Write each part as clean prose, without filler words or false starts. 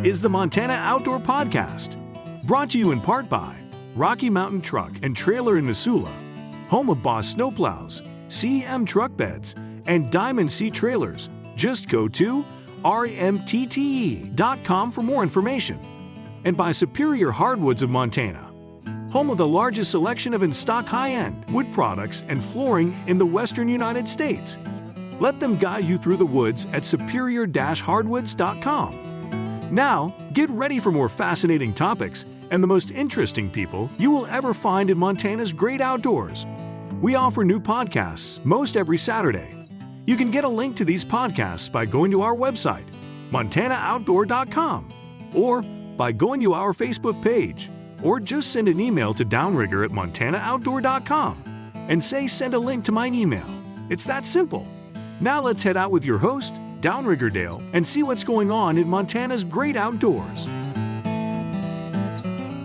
is the Montana Outdoor Podcast, brought to you in part by Rocky Mountain Truck and Trailer in Missoula, home of Boss Snowplows, CM Truck Beds, and Diamond Sea Trailers. Just go to rmtte.com for more information. And by Superior Hardwoods of Montana, home of the largest selection of in-stock high-end wood products and flooring in the western United States. Let them guide you through the woods at superior-hardwoods.com. Now, get ready for more fascinating topics and the most interesting people you will ever find in Montana's great outdoors. We offer new podcasts most every Saturday. You can get a link to these podcasts by going to our website, montanooutdoor.com, or by going to our Facebook page, or just send an email to Downrigger at montanooutdoor.com and say send a link to my email. It's that simple. Now let's head out with your host, Downrigger Dale, and see what's going on in Montana's great outdoors.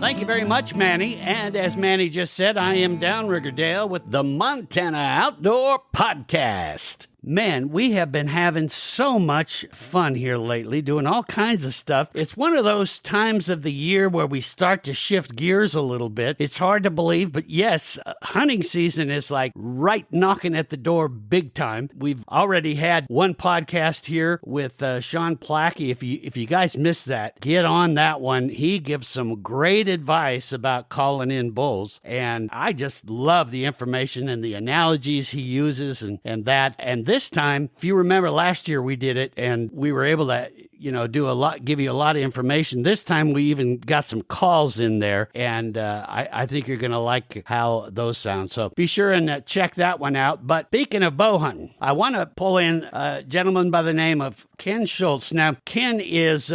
Thank you very much, Manny. And as Manny just said, I am Downrigger Dale with the Montana Outdoor Podcast. Man, we have been having so much fun here lately, doing all kinds of stuff. It's one of those times of the year where we start to shift gears a little bit. It's hard to believe, but yes, hunting season is like right knocking at the door big time. We've already had one podcast here with Sean Plackey. If you guys missed that, get on that one. He gives some great advice about calling in bulls, and I just love the information and the analogies he uses and that. And this time, if you remember last year we did it and we were able to, give you a lot of information. This time we even got some calls in there, and I think you're going to like how those sound. So be sure and check that one out. But speaking of bow hunting, I want to pull in a gentleman by the name of Ken Schultz. Now, Ken is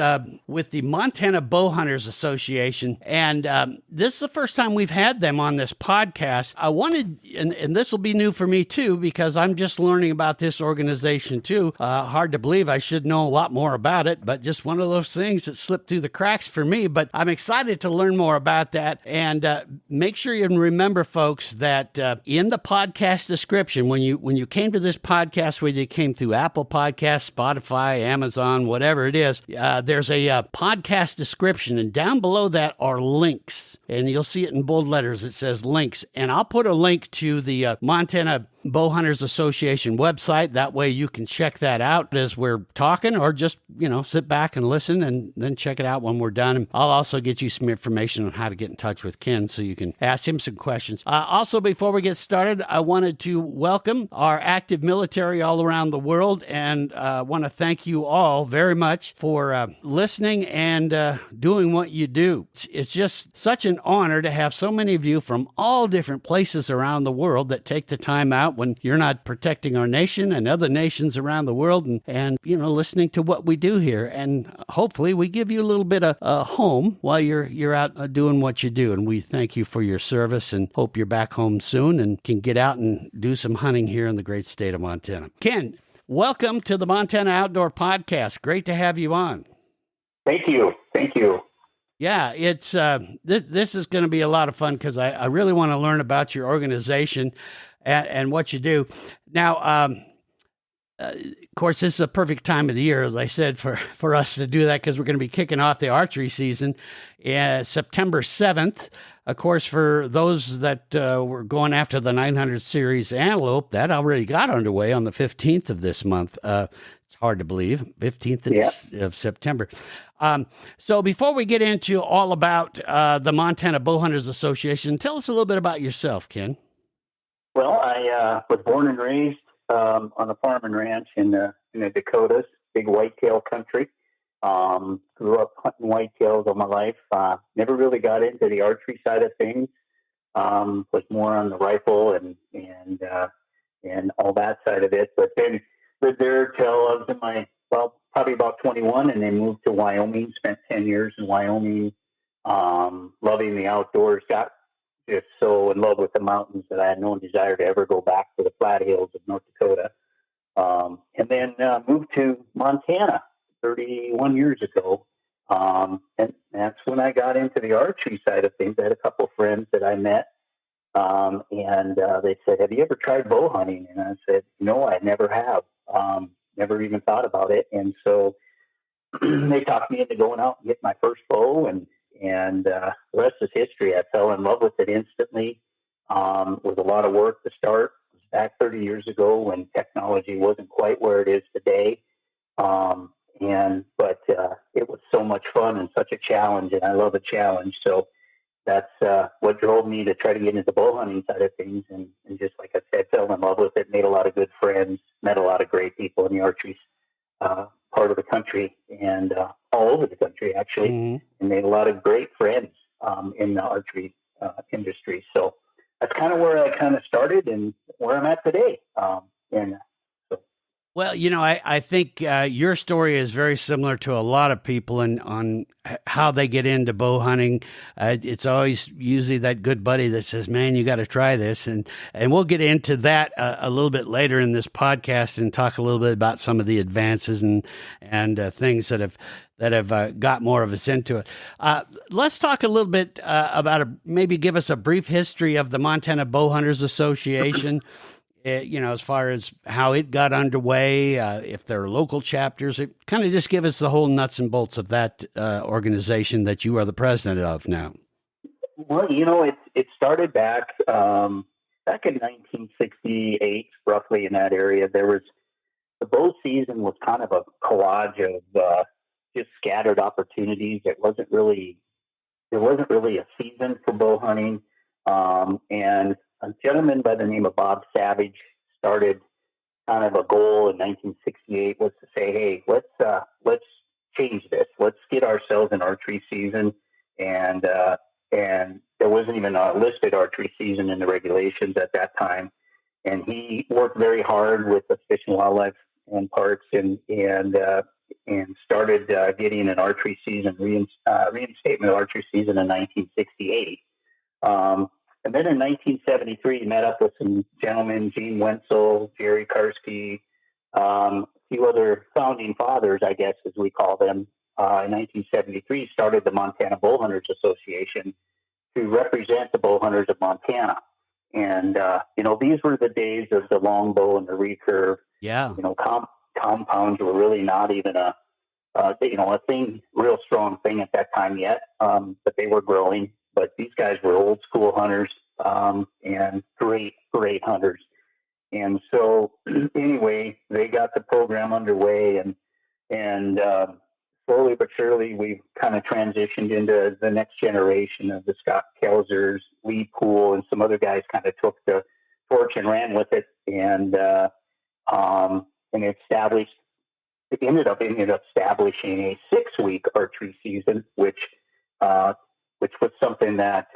with the Montana Bowhunters Association, and this is the first time we've had them on this podcast. I wanted, and this will be new for me too, because I'm just learning about this organization too. Hard to believe I should know a lot more about it, but just one of those things that slipped through the cracks for me. But I'm excited to learn more about that. And make sure you remember, folks, that in the podcast description, when you came to this podcast, whether you came through Apple Podcasts, Spotify, Amazon, whatever it is, there's a podcast description, and down below that are links, and you'll see it in bold letters. It says links, and I'll put a link to the Montana Bowhunters Association website. That way you can check that out as we're talking, or just, sit back and listen and then check it out when we're done. And I'll also get you some information on how to get in touch with Ken so you can ask him some questions. Also, before we get started, I wanted to welcome our active military all around the world, and want to thank you all very much for listening and doing what you do. It's just such an honor to have so many of you from all different places around the world that take the time out when you're not protecting our nation and other nations around the world, and listening to what we do here. And hopefully we give you a little bit of home while you're out doing what you do. And we thank you for your service and hope you're back home soon and can get out and do some hunting here in the great state of Montana. Ken, welcome to the Montana Outdoor Podcast. Great to have you on. Thank you. Yeah, it's this is going to be a lot of fun because I really want to learn about your organization and what you do. Now, of course, this is a perfect time of the year, as I said, for us to do that, because we're going to be kicking off the archery season September 7th. Of course, for those that were going after the 900 series antelope, that already got underway on the 15th of this month. It's hard to believe, 15th of September. So before we get into all about the Montana Bowhunters Association, tell us a little bit about yourself, Ken. Well, I was born and raised on a farm and ranch in the Dakotas, big whitetail country. Grew up hunting whitetails all my life. Never really got into the archery side of things. Was more on the rifle and all that side of it. But then lived there till I was probably about 21, and then moved to Wyoming. Spent 10 years in Wyoming, loving the outdoors. Got just so in love with the mountains that I had no desire to ever go back to the flat hills of North Dakota. And then moved to Montana 31 years ago. And that's when I got into the archery side of things. I had a couple of friends that I met, and they said, "Have you ever tried bow hunting?" And I said, "No, I never have. Never even thought about it." And so they talked me into going out and getting my first bow, and the rest is history. I fell in love with it instantly. It was a lot of work to start. It was back 30 years ago when technology wasn't quite where it is today. But it was so much fun and such a challenge, and I love a challenge. So that's what drove me to try to get into the bow hunting side of things. And just like I said, fell in love with it, made a lot of good friends, met a lot of great people in the archery part of the country and all over the country, actually, and made a lot of great friends in the archery industry. So that's kind of where I kind of started and where I'm at today. Well, I think your story is very similar to a lot of people on how they get into bow hunting. It's always usually that good buddy that says, "Man, you got to try this," and we'll get into that a little bit later in this podcast and talk a little bit about some of the advances and things that have got more of us into it. Let's talk a little bit about maybe give us a brief history of the Montana Bowhunters Association. As far as how it got underway, if there are local chapters, it kind of just give us the whole nuts and bolts of that organization that you are the president of now. Well, it started back in 1968, roughly in that area. There was the bow season was kind of a collage of just scattered opportunities. There wasn't really a season for bow hunting, and a gentleman by the name of Bob Savage started kind of a goal in 1968 was to say, hey, let's change this. Let's get ourselves an archery season. And there wasn't even a listed archery season in the regulations at that time. And he worked very hard with the Fish and Wildlife and Parks and started getting an archery season, reinstatement of archery season in 1968. And then in 1973, he met up with some gentlemen, Gene Wenzel, Jerry Karski, a few other founding fathers, I guess, as we call them. In 1973, started the Montana Bowhunters Association to represent the bow hunters of Montana. And, these were the days of the longbow and the recurve. Yeah. Compounds were really not even a real strong thing at that time yet, but they were growing. But these guys were old school hunters and great hunters. And so anyway, they got the program underway and slowly but surely we've kind of transitioned into the next generation of the Scott Kelzers, Lee Poole, and some other guys kind of took the torch and ran with it and ended up establishing a 6-week archery season, which was something that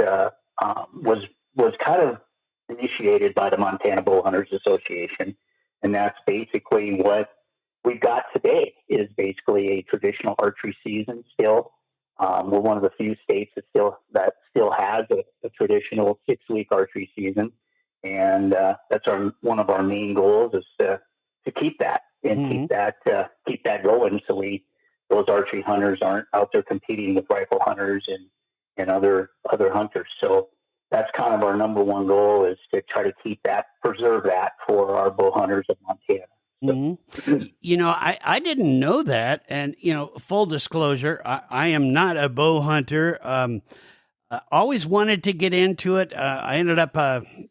was kind of initiated by the Montana Bowhunters Association, and that's basically what we've got today. Is basically a traditional archery season. Still, we're one of the few states that still has a traditional 6-week archery season, and that's one of our main goals is to keep that and keep that going. So those archery hunters aren't out there competing with rifle hunters and other hunters. So that's kind of our number one goal is to try to preserve that for our bow hunters of Montana. So. I didn't know that. And, full disclosure, I am not a bow hunter. Always wanted to get into it. I ended up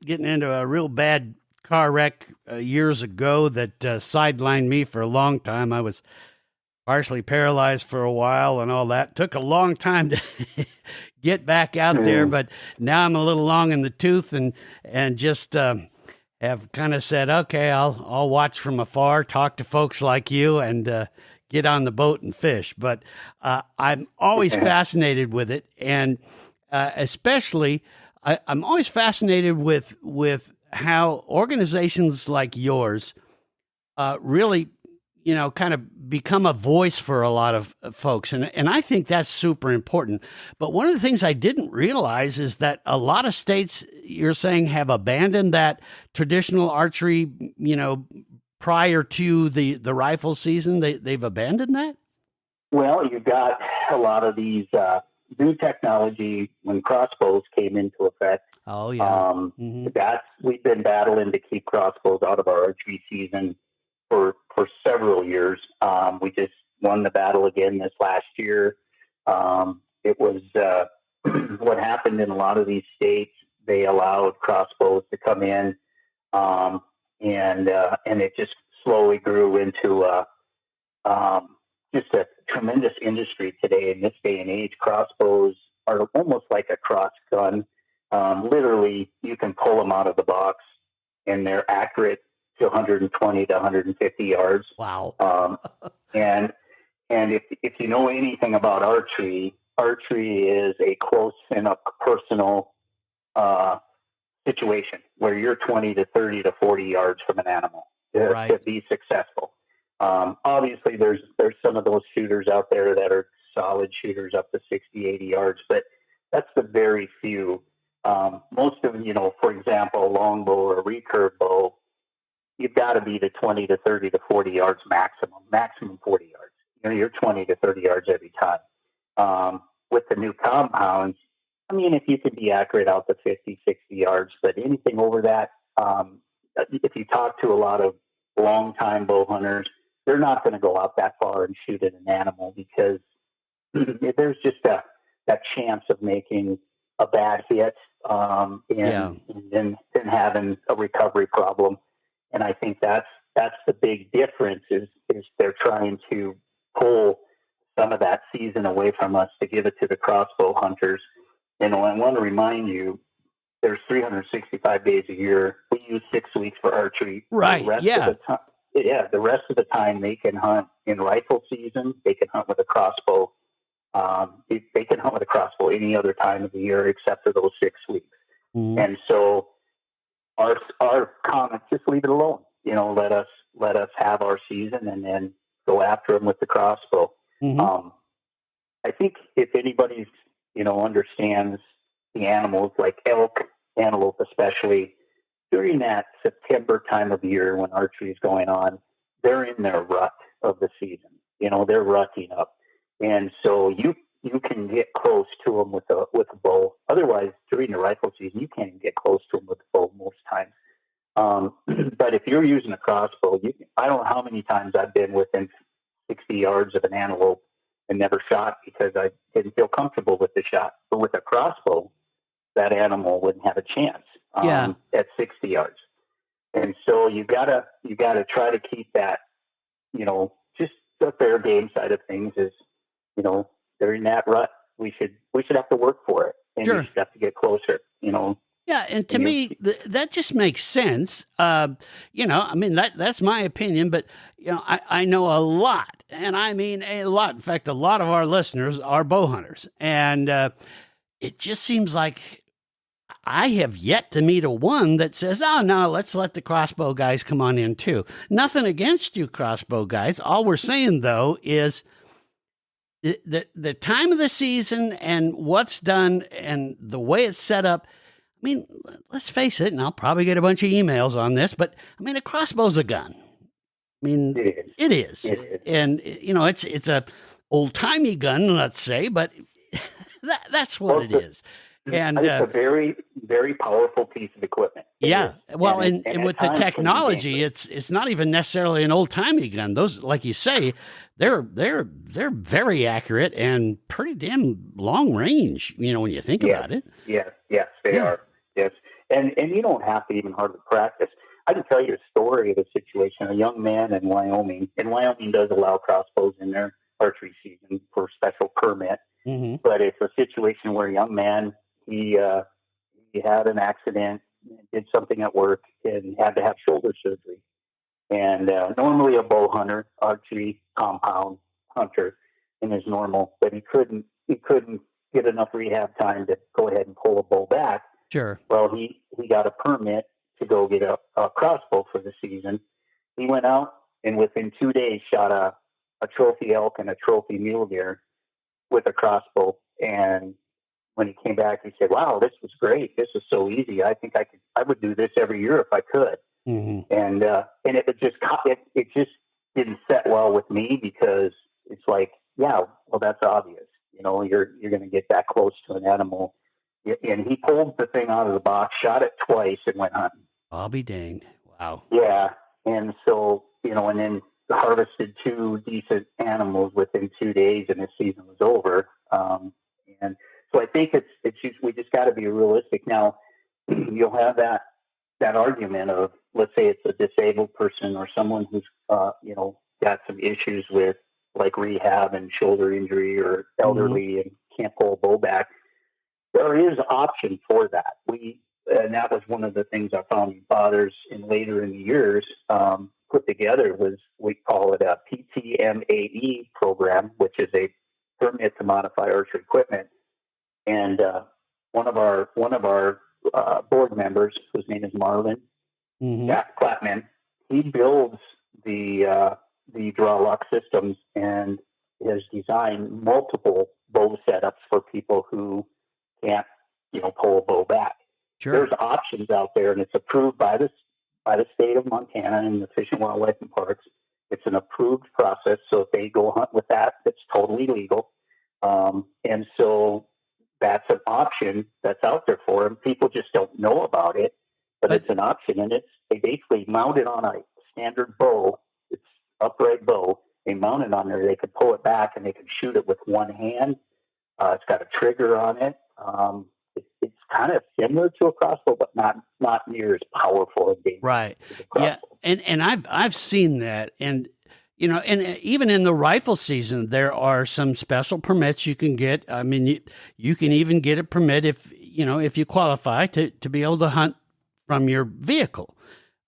getting into a real bad car wreck years ago that sidelined me for a long time. I was partially paralyzed for a while and all that. Took a long time to get back out there, but now I'm a little long in the tooth and just have kind of said, okay, I'll watch from afar, talk to folks like you, and get on the boat and fish. But I'm always fascinated with it, and especially I'm always fascinated with how organizations like yours really kind of become a voice for a lot of folks. And I think that's super important. But one of the things I didn't realize is that a lot of states, you're saying, have abandoned that traditional archery, prior to the rifle season. They've abandoned that? Well, you've got a lot of these new technology when crossbows came into effect. Oh, yeah. We've been battling to keep crossbows out of our archery season for several years. We just won the battle again this last year. It was what happened in a lot of these states. They allowed crossbows to come in, and it just slowly grew into just a tremendous industry today. In this day and age, crossbows are almost like a cross gun. Literally, you can pull them out of the box, and they're accurate to 120 to 150 yards. Wow. And if you know anything about archery is a close and a personal situation where you're 20 to 30 to 40 yards from an animal to be successful. Obviously, there's some of those shooters out there that are solid shooters up to 60, 80 yards, but that's the very few. Most of, for example, a longbow or a recurve bow, you've got to be to 20 to 30 to 40 yards maximum 40 yards. You're 20 to 30 yards every time. With the new compounds, I mean, if you could be accurate out to 50, 60 yards, but anything over that, if you talk to a lot of longtime bow hunters, they're not going to go out that far and shoot at an animal because there's just that chance of making a bad hit and then having a recovery problem. And I think that's the big difference is they're trying to pull some of that season away from us to give it to the crossbow hunters. And I want to remind you, there's 365 days a year. We use 6 weeks for archery. Right. The rest of the time they can hunt in rifle season. They can hunt with a crossbow. They can hunt with a crossbow any other time of the year except for those 6 weeks. Mm-hmm. And so our comments, just leave it alone. Let us have our season and then go after them with the crossbow. Mm-hmm. I think if anybody's understands the animals like elk, antelope especially, during that September time of year when archery is going on, they're in their rut of the season. They're rutting up, and so you can get close to them with a bow. Otherwise, during the rifle season, you can't even get close to them with a bow most times. But if you're using a crossbow, I don't know how many times I've been within 60 yards of an antelope and never shot because I didn't feel comfortable with the shot. But with a crossbow, that animal wouldn't have a chance at 60 yards. And so you gotta try to keep that, just the fair game side of things is, during that rut, we should have to work for it, and you should have to get closer, Yeah, and to me, that just makes sense. I mean, that's my opinion, but, I know a lot, and I mean a lot. In fact, a lot of our listeners are bow hunters, and it just seems like I have yet to meet a one that says, oh, no, let's let the crossbow guys come on in too. Nothing against you crossbow guys. All we're saying, though, is the time of the season and what's done and the way it's set up. I mean, let's face it, and I'll probably get a bunch of emails on this, but I mean, a crossbow's a gun. I mean, it is. And, it's a old-timey gun, let's say, but that's what it is. And it's a very, very powerful piece of equipment. Yeah. Well, and with the technology, it's not even necessarily an old-timey gun. Those, like you say, they're very accurate and pretty damn long range, when you think about it. Yes, they are. Yes. And you don't have to even hardly practice. I can tell you a story of a situation. A young man in Wyoming, and Wyoming does allow crossbows in their archery season for special permit. Mm-hmm. But it's a situation where a young man, he had an accident, did something at work, and had to have shoulder surgery. And normally a bow hunter, archery compound hunter, and is normal, but he couldn't get enough rehab time to go ahead and pull a bow back. Sure. Well, he got a permit to go get a crossbow for the season. He went out and within 2 days shot a trophy elk and a trophy mule deer with a crossbow. And when he came back, he said, "Wow, this was great. This is so easy. I think I would do this every year if I could." Mm-hmm. And it just didn't set well with me because it's like, yeah, well, that's obvious. You're going to get that close to an animal. And he pulled the thing out of the box, shot it twice, and went hunting. I'll be danged. Wow. Yeah. And so, and then harvested 2 decent animals within 2 days, and the season was over. And so I think we just got to be realistic. Now, you'll have that argument of, let's say it's a disabled person or someone who's got some issues with like rehab and shoulder injury, or elderly and can't pull a bow back. There is option for that. And that was one of the things our founding fathers and later in the years put together, was we call it a PTMAE program, which is a permit to modify archery equipment. And one of our board members, whose name is Marlon Clapman, he builds the draw lock systems and has designed multiple bow setups for people who can't, pull a bow back. Sure. There's options out there, and it's approved by the state of Montana and the Fish and Wildlife and Parks. It's an approved process, so if they go hunt with that, it's totally legal. And so that's an option that's out there for them. People just don't know about it, but it's an option, and they basically mount it on a standard bow. It's upright bow. They mount it on there. They can pull it back, and they can shoot it with one hand. It's got a trigger on it. It's kind of similar to a crossbow, but not near as powerful and dangerous. Right. Yeah. And I've seen that. And, and even in the rifle season, there are some special permits you can get. I mean, you can even get a permit if you qualify to be able to hunt from your vehicle,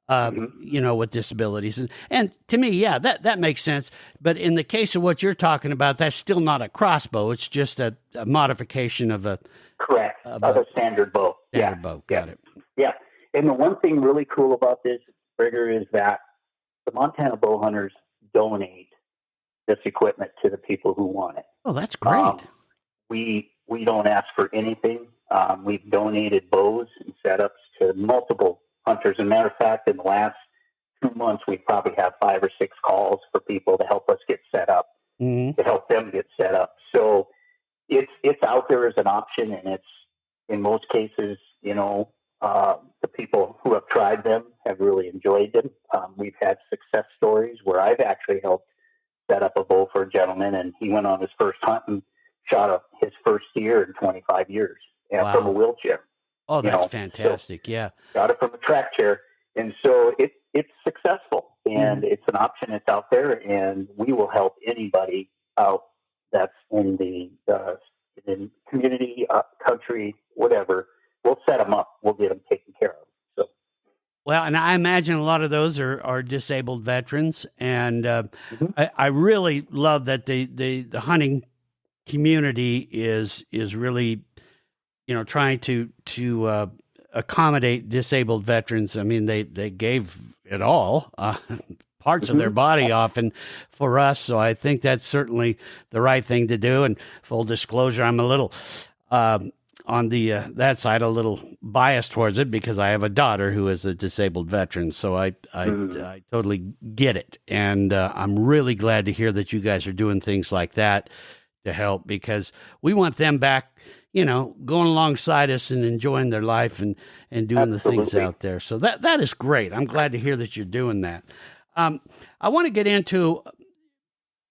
with disabilities. And to me, yeah, that makes sense. But in the case of what you're talking about, that's still not a crossbow. It's just a modification of a... Correct. Of a standard bow. Standard bow. Got it. Yeah. And the one thing really cool about this, Rigger, is that the Montana Bowhunters donate this equipment to the people who want it. Oh, that's great. We don't ask for anything. We've donated bows and setups to multiple hunters. As a matter of fact, in the last 2 months, we probably have 5 or 6 calls for people to help us get set up, to help them get set up. So it's out there as an option, and it's, in most cases, the people who have tried them have really enjoyed them. We've had success stories where I've actually helped set up a bow for a gentleman, and he went on his first hunt and shot his first deer in 25 years from a wheelchair. Oh, that's fantastic. So got it from a track chair. And so it's successful, and it's an option that's out there, and we will help anybody out that's in the community, country, whatever. We'll set them up. We'll get them taken care of. So, well, and I imagine a lot of those are disabled veterans, and I really love that the hunting community is really, trying to accommodate disabled veterans. I mean, they gave it all. Parts of their body often for us. So I think that's certainly the right thing to do. And full disclosure, I'm a little, on that side, a little biased towards it because I have a daughter who is a disabled veteran. So I totally get it. And I'm really glad to hear that you guys are doing things like that to help, because we want them back, going alongside us and enjoying their life and doing the things out there. So that is great. I'm glad to hear that you're doing that. I want to get into,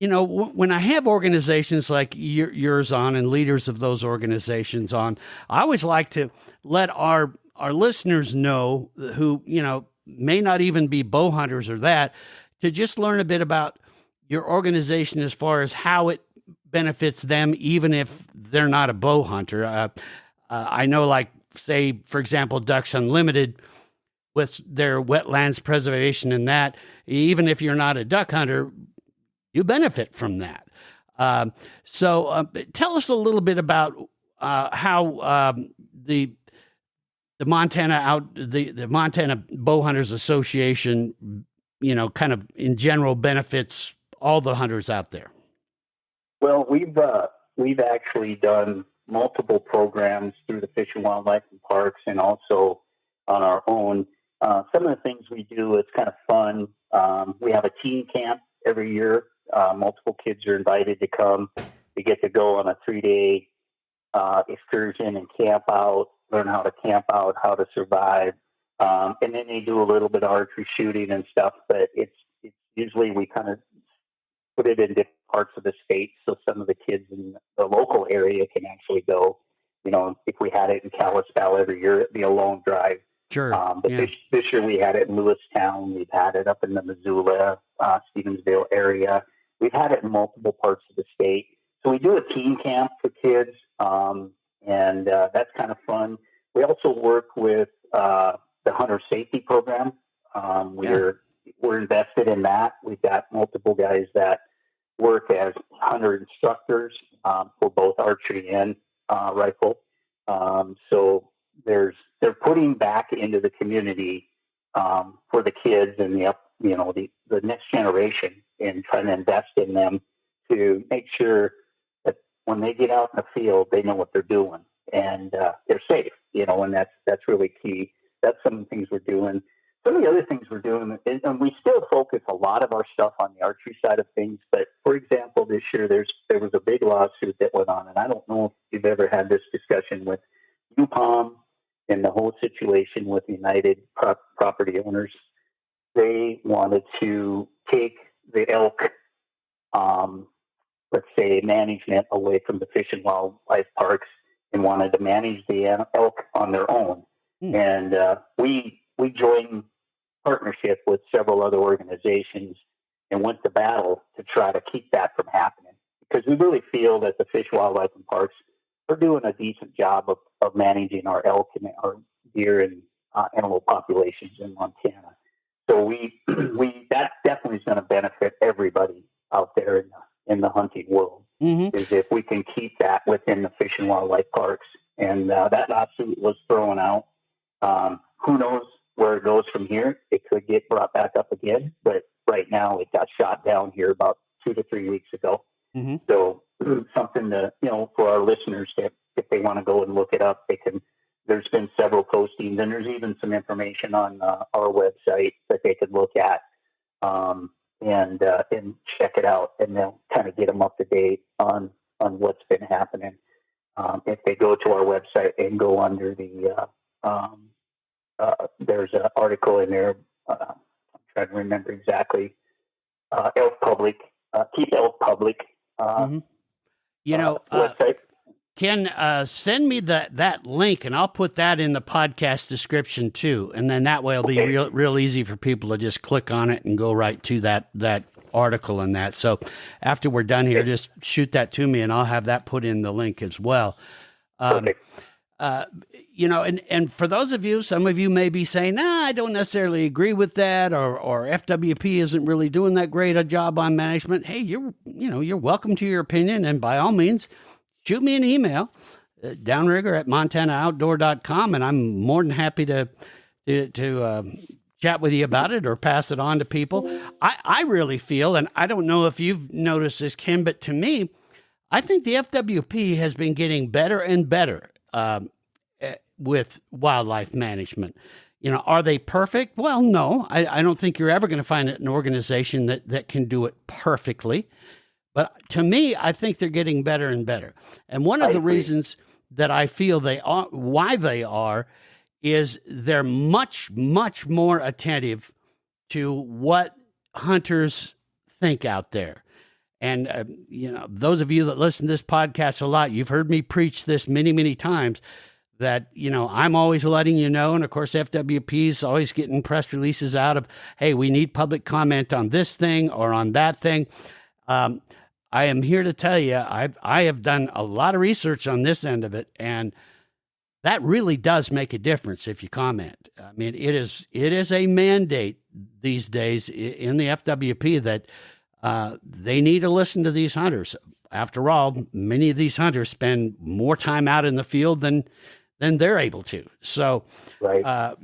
when I have organizations like yours on and leaders of those organizations on, I always like to let our listeners know who, may not even be bow hunters or that, to just learn a bit about your organization as far as how it benefits them, even if they're not a bow hunter. I know, like, say, for example, Ducks Unlimited, with their wetlands preservation and that, even if you're not a duck hunter, you benefit from that. So tell us a little bit about how the Montana Bowhunters Association, kind of in general benefits all the hunters out there. Well, we've actually done multiple programs through the Fish and Wildlife and Parks, and also on our own. Some of the things we do, it's kind of fun. We have a teen camp every year. Multiple kids are invited to come. They get to go on a 3-day excursion and camp out, learn how to camp out, how to survive. And then they do a little bit of archery shooting and stuff, but it's usually we kind of put it in different parts of the state, so some of the kids in the local area can actually go. If we had it in Kalispell every year, it'd be a long drive. Sure. But this year we had it in Lewistown. We've had it up in the Missoula, Stevensville area. We've had it in multiple parts of the state. So we do a team camp for kids, and that's kind of fun. We also work with the hunter safety program. We're invested in that. We've got multiple guys that work as hunter instructors for both archery and rifle. So they're putting back into the community for the kids and the next generation, and trying to invest in them to make sure that when they get out in the field, they know what they're doing and they're safe. And that's really key. That's some of the things we're doing. Some of the other things we're doing is, and we still focus a lot of our stuff on the archery side of things. But for example, this year there was a big lawsuit that went on, and I don't know if you've ever had this discussion with UPOM and the whole situation with United Property Owners. They wanted to take the elk, let's say, management away from the Fish and Wildlife Parks, and wanted to manage the elk on their own. And we joined partnership with several other organizations and went to battle to try to keep that from happening, because we really feel that the Fish, Wildlife, and Parks are doing a decent job of managing our elk and our deer and animal populations in Montana. So that definitely is going to benefit everybody out there in the hunting world. Is if we can keep that within the Fish and Wildlife Parks. And that lawsuit was thrown out. Who knows where it goes from here? It could get brought back up again, but right now it got shot down here about 2 to 3 weeks ago. So something to, for our listeners, if they want to go and look it up, they can. There's been several postings, and there's even some information on our website that they could look at and check it out, and they'll kind of get them up to date on what's been happening. If they go to our website and go under the there's an article in there. I'm trying to remember exactly. Elk Public, Keep Elk Public. Website. Ken, send me that link, and I'll put that in the podcast description too. And then that way it'll be real easy for people to just click on it and go right to that article and that. So after we're done here, just shoot that to me, and I'll have that put in the link as well. Perfect. And for those of you, some of you may be saying, I don't necessarily agree with that, or FWP isn't really doing that great a job on management. Hey, you're welcome to your opinion, and by all means, shoot me an email, downrigger@montanaaoutdoor.com, and I'm more than happy to chat with you about it or pass it on to people. I really feel, and I don't know if you've noticed this, Ken, but to me, I think the FWP has been getting better and better with wildlife management. Are they perfect? Well, no. I don't think you're ever going to find an organization that can do it perfectly. But to me, I think they're getting better and better. And one of the reasons that I feel why they are, is they're much, much more attentive to what hunters think out there. And, those of you that listen to this podcast a lot, you've heard me preach this many, many times, that, I'm always letting you know. And of course, FWP is always getting press releases out of, hey, we need public comment on this thing or on that thing. I am here to tell you, I have done a lot of research on this end of it, and that really does make a difference if you comment. I mean, it is a mandate these days in the FWP that they need to listen to these hunters. After all, many of these hunters spend more time out in the field than they're able to. So, right.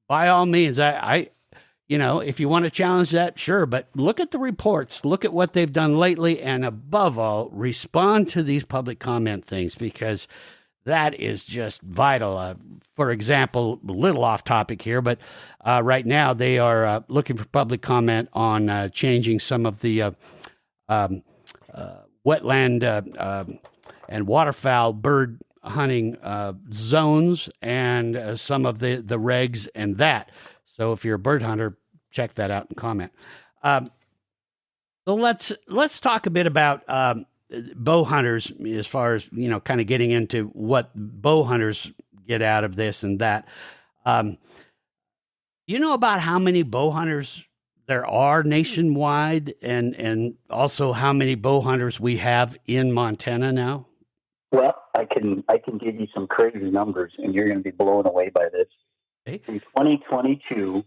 By all means, if you want to challenge that, sure. But look at the reports, look at what they've done lately, and above all, respond to these public comment things, because that is just vital. For example, a little off topic here, but right now they are looking for public comment on changing some of the wetland and waterfowl bird hunting zones and some of the regs and that. So if you're a bird hunter, check that out and comment. So let's talk a bit about bow hunters as far as, kind of getting into what bow hunters get out of this and that. You know about how many bow hunters there are nationwide, and also how many bow hunters we have in Montana now? Well, I can give you some crazy numbers, and you're going to be blown away by this. Okay. In 2022,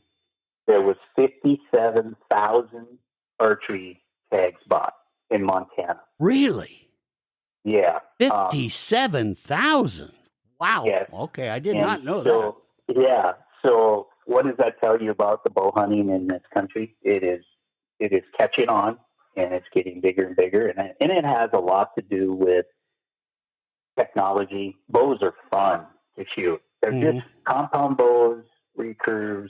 there was 57,000 archery tags bought in Montana. Really? Yeah. 57,000. Wow. Yes. Okay, I did not know that. Yeah. So what does that tell you about the bow hunting in this country? It is catching on, and it's getting bigger and bigger, and it has a lot to do with technology. Bows are fun to shoot. They're just compound bows, recurves,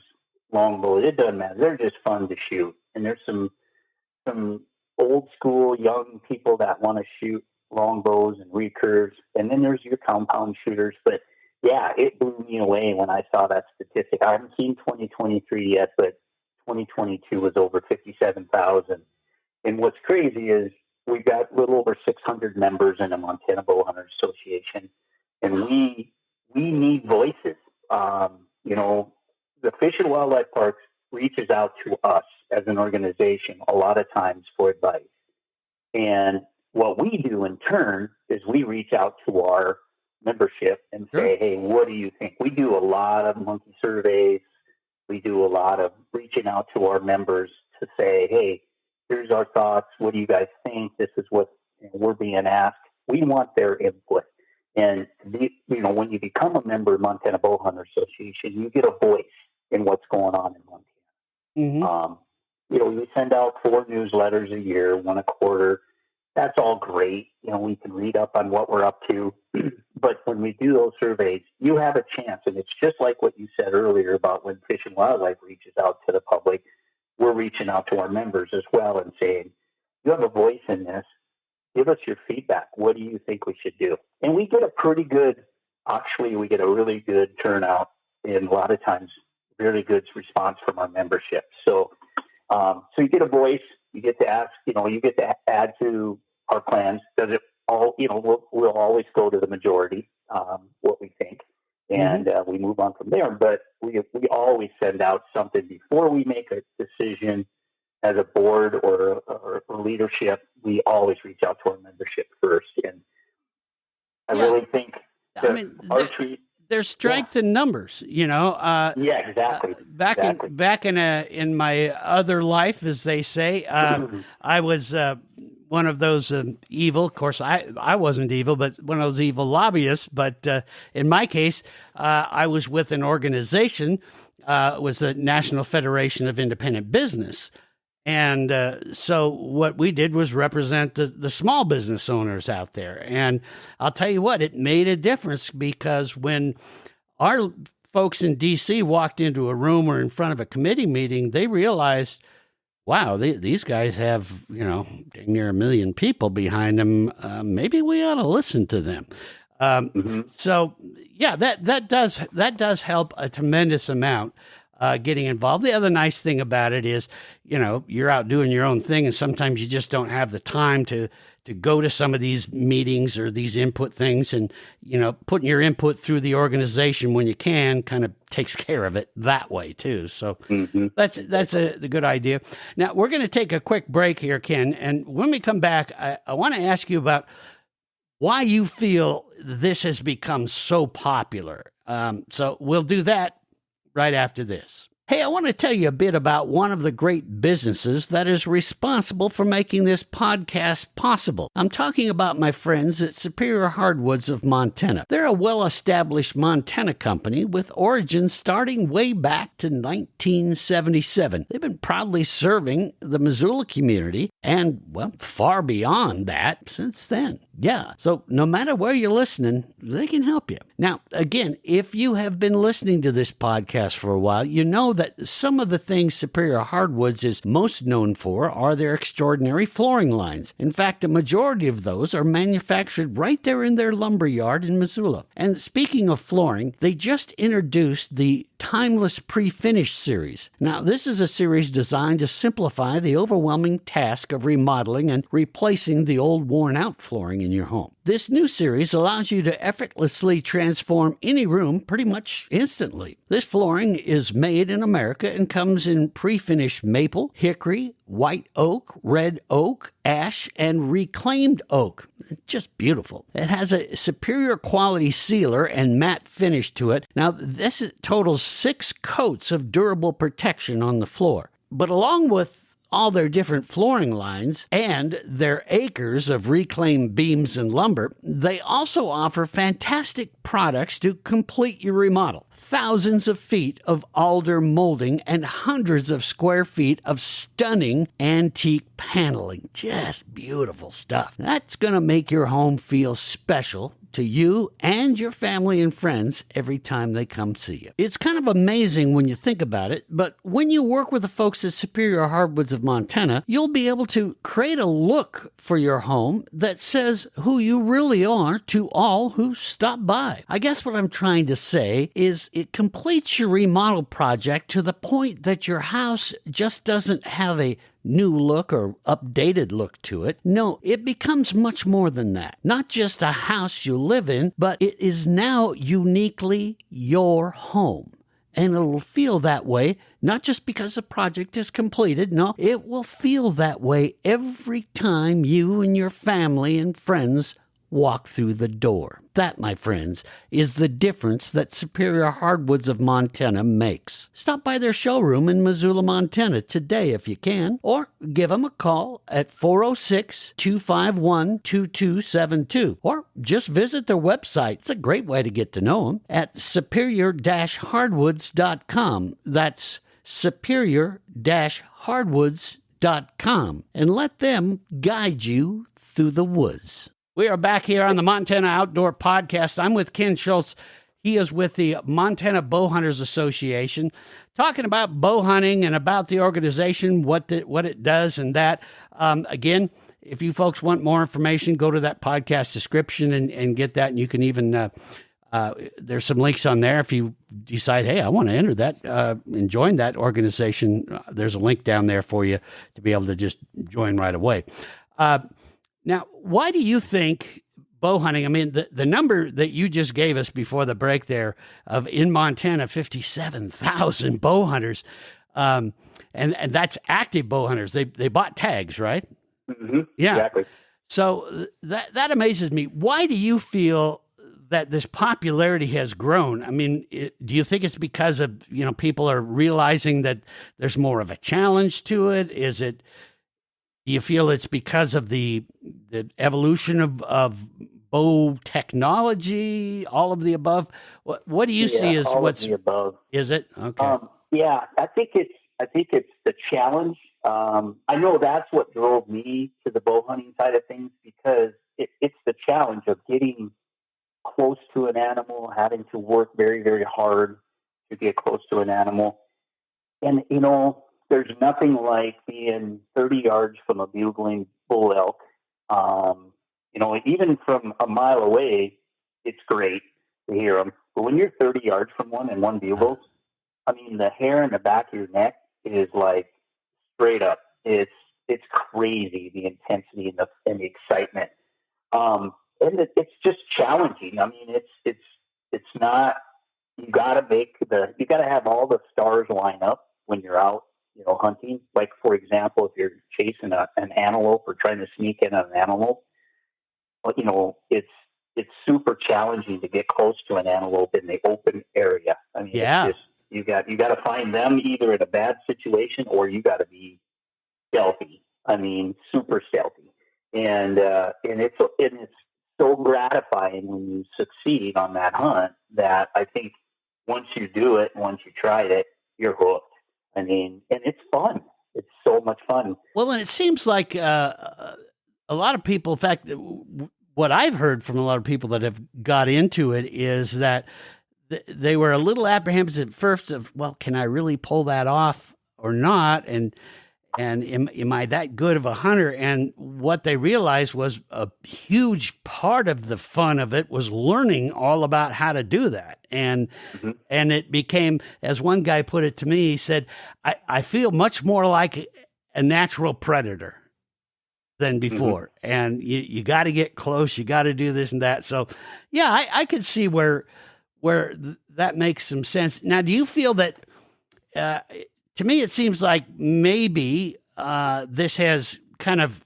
long bows. It doesn't matter. They're just fun to shoot. And there's some old school young people that want to shoot long bows and recurves. And then there's your compound shooters. But yeah, it blew me away when I saw that statistic. I haven't seen 2023 yet, but 2022 was over 57,000. And what's crazy is we've got a little over 600 members in the Montana Bowhunters Association, and we need voices. The Fish and Wildlife Parks reaches out to us as an organization a lot of times for advice. And what we do in turn is we reach out to our membership and say, hey, what do you think? We do a lot of monkey surveys. We do a lot of reaching out to our members to say, hey, here's our thoughts. What do you guys think? This is what we're being asked. We want their input. And, when you become a member of Montana Bowhunters Association, you get a voice in what's going on in Montana. We send out 4 newsletters a year, 1 a quarter. That's all great. We can read up on what we're up to. But when we do those surveys, you have a chance. And it's just like what you said earlier about when Fish and Wildlife reaches out to the public. We're reaching out to our members as well and saying, you have a voice in this. Give us your feedback. What do you think we should do? And we get a really good turnout, and a lot of times really good response from our membership. So you get a voice, you get to ask, you get to add to our plans. Does it all, we'll always go to the majority, what we think. And we move on from there. But we always send out something before we make a decision as a board or leadership. We always reach out to our membership first. And I really think archery. There's strength in numbers, exactly. Back in my other life, as they say, I was one of those evil. Of course, I wasn't evil, but one of those evil lobbyists. But in my case, I was with an organization. It was the National Federation of Independent Business. And so what we did was represent the small business owners out there. And I'll tell you what, it made a difference, because when our folks in D.C. walked into a room or in front of a committee meeting, they realized, wow, these guys have, dang near 1 million people behind them. Maybe we ought to listen to them. So, yeah, that does help a tremendous amount. Getting involved. The other nice thing about it is, you're out doing your own thing, and sometimes you just don't have the time to go to some of these meetings or these input things, and, putting your input through the organization when you can kind of takes care of it that way too. So that's a good idea. Now we're going to take a quick break here, Ken, and when we come back, I want to ask you about why you feel this has become so popular. So we'll do that right after this. Hey, I want to tell you a bit about one of the great businesses that is responsible for making this podcast possible. I'm talking about my friends at Superior Hardwoods of Montana. They're a well-established Montana company with origins starting way back to 1977. They've been proudly serving the Missoula community and, far beyond that since then. Yeah. So no matter where you're listening, they can help you. Now, again, if you have been listening to this podcast for a while, you know that some of the things Superior Hardwoods is most known for are their extraordinary flooring lines. In fact, a majority of those are manufactured right there in their lumber yard in Missoula. And speaking of flooring, they just introduced the Timeless Pre-Finish series. Now, this is a series designed to simplify the overwhelming task of remodeling and replacing the old worn-out flooring in your home. This new series allows you to effortlessly transform any room pretty much instantly. This flooring is made in America and comes in pre-finished maple, hickory, white oak, red oak, ash, and reclaimed oak. It's just beautiful. It has a superior quality sealer and matte finish to it. Now, this totals 6 coats of durable protection on the floor. But along with all their different flooring lines and their acres of reclaimed beams and lumber, they also offer fantastic products to complete your remodel. Thousands of feet of alder molding and hundreds of square feet of stunning antique paneling. Just beautiful stuff. That's going to make your home feel special to you and your family and friends every time they come see you. It's kind of amazing when you think about it, but when you work with the folks at Superior Hardwoods of Montana, you'll be able to create a look for your home that says who you really are to all who stop by. I guess what I'm trying to say is it completes your remodel project to the point that your house just doesn't have a new look or updated look to it. No, it becomes much more than that. Not just a house you live in, but it is now uniquely your home. And it'll feel that way, not just because the project is completed. No, it will feel that way every time you and your family and friends walk through the door. That, my friends, is the difference that Superior Hardwoods of Montana makes. Stop by their showroom in Missoula, Montana today if you can, or give them a call at 406-251-2272, or just visit their website. It's a great way to get to know them at superior-hardwoods.com. That's superior-hardwoods.com, and let them guide you through the woods. We are back here on the Montana Outdoor Podcast. I'm with Ken Schultz. He is with the Montana Bowhunters Association, talking about bow hunting and about the organization, what it does and that. Again, if you folks want more information, go to that podcast description and get that. And you can even, there's some links on there. If you decide, hey, I want to enter that and join that organization, there's a link down there for you to be able to just join right away. Now, why do you think bow hunting, I mean, the number that you just gave us before the break there of in Montana, 57,000 bow hunters, and that's active bow hunters. They bought tags, right? Mm-hmm. Yeah. Exactly. So that amazes me. Why do you feel that this popularity has grown? I mean, do you think it's because of, people are realizing that there's more of a challenge to it? Do you feel it's because of the evolution of bow technology, all of the above? What do you see as what's of the above? Is it? Okay. Yeah, I think it's the challenge. I know that's what drove me to the bow hunting side of things, because it's the challenge of getting close to an animal, having to work very, very hard to get close to an animal. And, there's nothing like being 30 yards from a bugling bull elk. Even from a mile away, it's great to hear them. But when you're 30 yards from one and one bugles, I mean, the hair in the back of your neck is like straight up. It's crazy, the intensity and the excitement. And it's just challenging. I mean, it's not. You got to have all the stars line up when you're out, hunting. Like, for example, if you're chasing an antelope or trying to sneak in an antelope, it's super challenging to get close to an antelope in the open area. I mean, yeah. It's just, you got to find them either in a bad situation or you got to be stealthy. I mean, super stealthy. And it's so gratifying when you succeed on that hunt that I think once you do it, once you tried it, you're hooked. I mean, and it's fun. It's so much fun. Well, and it seems like a lot of people, in fact, what I've heard from a lot of people that have got into it is that they were a little apprehensive at first of, well, can I really pull that off or not? And am I that good of a hunter? And what they realized was a huge part of the fun of it was learning all about how to do that. And and it became, as one guy put it to me, he said, I feel much more like a natural predator than before. And you got to get close. You got to do this and that. So, yeah, I could see where that makes some sense. Now, do you feel that, to me, it seems like maybe this has kind of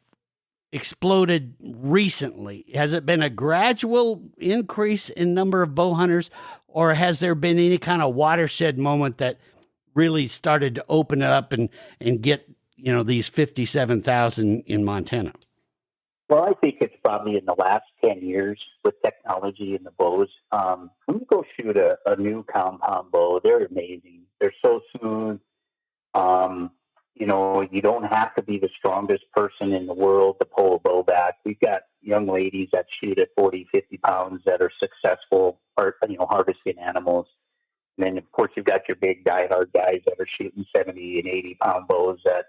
exploded recently. Has it been a gradual increase in number of bow hunters, or has there been any kind of watershed moment that really started to open up and get, these 57,000 in Montana? Well, I think it's probably in the last 10 years with technology and the bows. When you go shoot a new compound bow, they're amazing. They're so smooth. You don't have to be the strongest person in the world to pull a bow back. We've got young ladies that shoot at 40, 50 pounds that are successful, harvesting animals. And then, of course, you've got your big diehard guys that are shooting 70 and 80 pound bows that,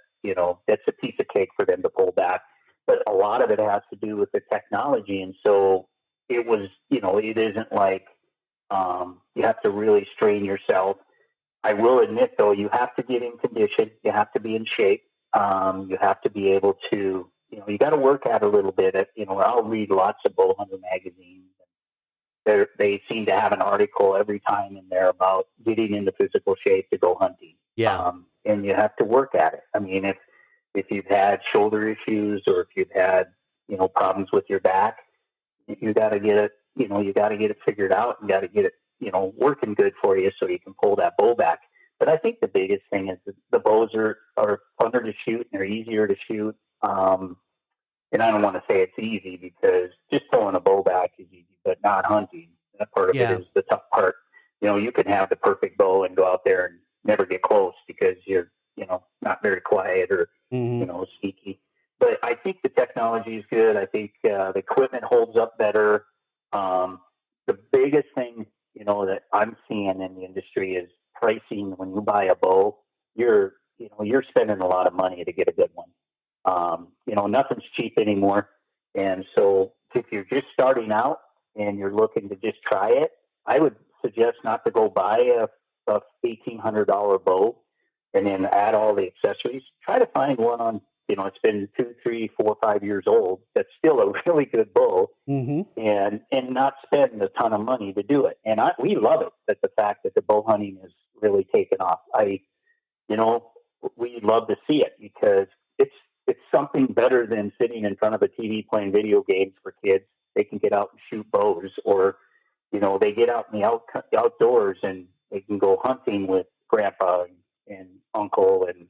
that's a piece of cake for them to pull back. But a lot of it has to do with the technology. And so it was, it isn't like you have to really strain yourself. I will admit, though, you have to get in condition. You have to be in shape. You have to be able to, you got to work at it a little bit. I'll read lots of bow hunter magazines. They seem to have an article every time in there about getting into physical shape to go hunting. Yeah. And you have to work at it. I mean, if you've had shoulder issues or if you've had, problems with your back, you got to get it, you got to get it figured out and got to get it, working good for you so you can pull that bow back. But I think the biggest thing is that the bows are funner to shoot and they're easier to shoot. And I don't want to say it's easy because just pulling a bow back is easy, but not hunting. That part of it is the tough part. You can have the perfect bow and go out there and never get close because you're, not very quiet or, sneaky. But I think the technology is good. I think the equipment holds up better. The biggest thing, that I'm seeing in the industry is pricing. When you buy a bow, you're spending a lot of money to get a good one. Nothing's cheap anymore. And so if you're just starting out and you're looking to just try it, I would suggest not to go buy a $1,800 bow and then add all the accessories. Try to find one on, it's been 2, 3, 4, 5 years old. That's still a really good bow and not spend a ton of money to do it. And we love it, that the fact that the bow hunting is really taken off. We love to see it because it's something better than sitting in front of a TV playing video games for kids. They can get out and shoot bows, or, they get out in the outdoors and they can go hunting with grandpa and uncle and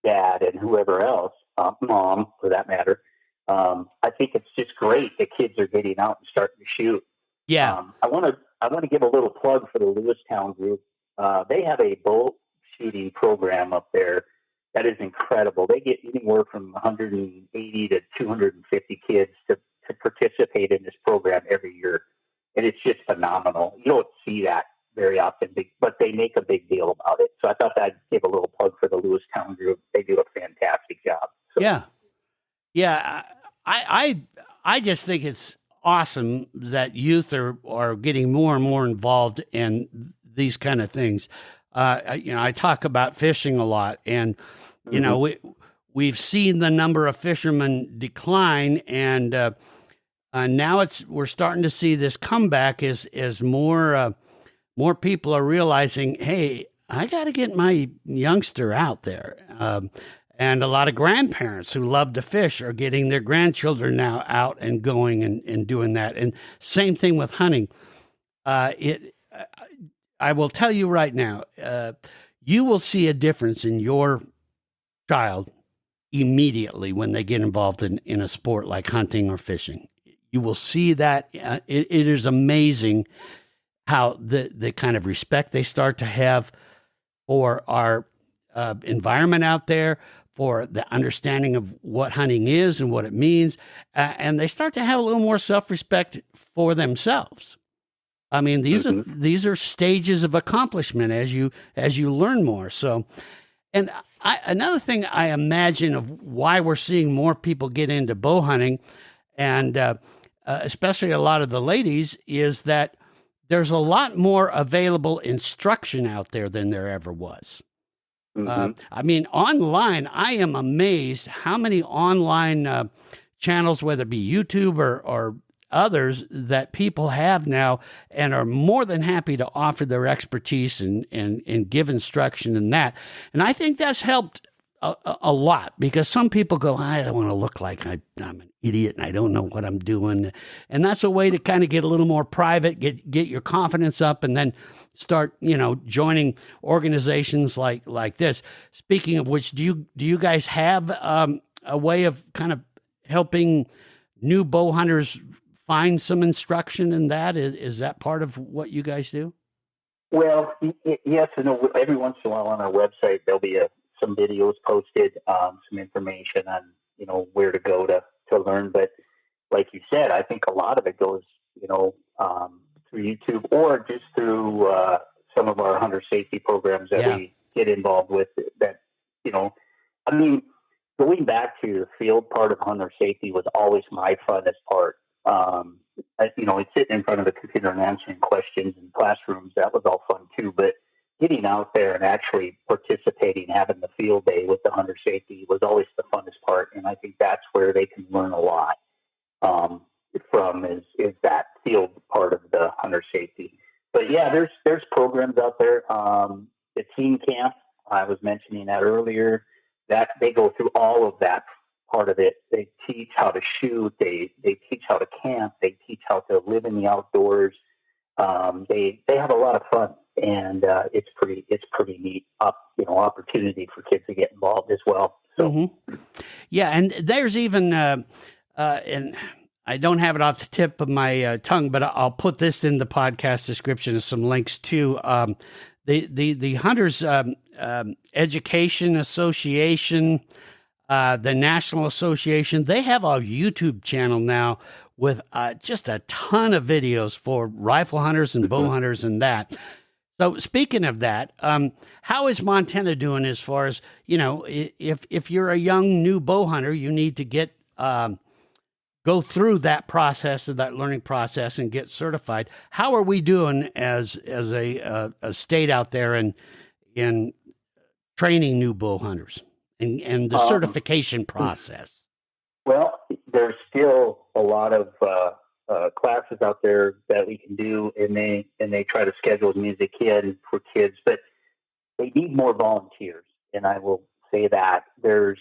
dad and whoever else, mom for that matter. I think it's just great that kids are getting out and starting to shoot. Yeah. I want to give a little plug for the Lewistown group. They have a bow shooting program up there that is incredible. They get anywhere from 180 to 250 kids to participate in this program every year. And it's just phenomenal. You don't see that very often, but they make a big deal about it. So I thought I'd give a little plug for the Lewistown group. They do a fantastic job. So. Yeah. Yeah. I just think it's awesome that youth are getting more and more involved in these kind of things. I talk about fishing a lot, and we've seen the number of fishermen decline, and now we're starting to see this comeback as more people are realizing, hey, I got to get my youngster out there. And a lot of grandparents who love to fish are getting their grandchildren now out and going and doing that. And same thing with hunting. I will tell you right now, you will see a difference in your child immediately when they get involved in a sport like hunting or fishing. You will see that it is amazing how the kind of respect they start to have for our environment out there, for the understanding of what hunting is and what it means, and they start to have a little more self-respect for themselves. I mean, these are stages of accomplishment as you learn more. So, and another thing I imagine of why we're seeing more people get into bow hunting, and especially a lot of the ladies, is that there's a lot more available instruction out there than there ever was. I mean, online, I am amazed how many online channels, whether it be YouTube or others, that people have now and are more than happy to offer their expertise and give instruction in that. And I think that's helped a lot, because some people go, I don't want to look like I'm an idiot and I don't know what I'm doing. And that's a way to kind of get a little more private, get your confidence up, and then start, joining organizations like this. Speaking of which, do you guys have a way of kind of helping new bow hunters find some instruction in that? Is that part of what you guys do? Well, yes and no. Every once in a while on our website, there'll be some videos posted, some information on, where to go to learn. But like you said, I think a lot of it goes, through YouTube or just through some of our hunter safety programs that we get involved with. That, I mean, going back to the field part of hunter safety was always my funnest part. It's sitting in front of the computer and answering questions in classrooms. That was all fun too. But getting out there and actually participating, having the field day with the hunter safety was always the funnest part. And I think that's where they can learn a lot from is that field part of the hunter safety. But yeah, there's programs out there. The teen camp, I was mentioning that earlier, that they go through all of that part of it. They teach how to shoot. They teach how to camp. They teach how to live in the outdoors. They have a lot of fun, and it's pretty neat opportunity for kids to get involved as well. So yeah, and there's even and I don't have it off the tip of my tongue, but I'll put this in the podcast description as some links to the Hunters Education Association, the National Association. They have a YouTube channel now with just a ton of videos for rifle hunters and bow hunters and that. So speaking of that, how is Montana doing as far as, if you're a young new bow hunter, you need to get go through that process, of that learning process, and get certified. How are we doing as a state out there in training new bow hunters and the certification process? Well, there's still a lot of classes out there that we can do, and they try to schedule as many as they can for kids, but they need more volunteers. And I will say that there's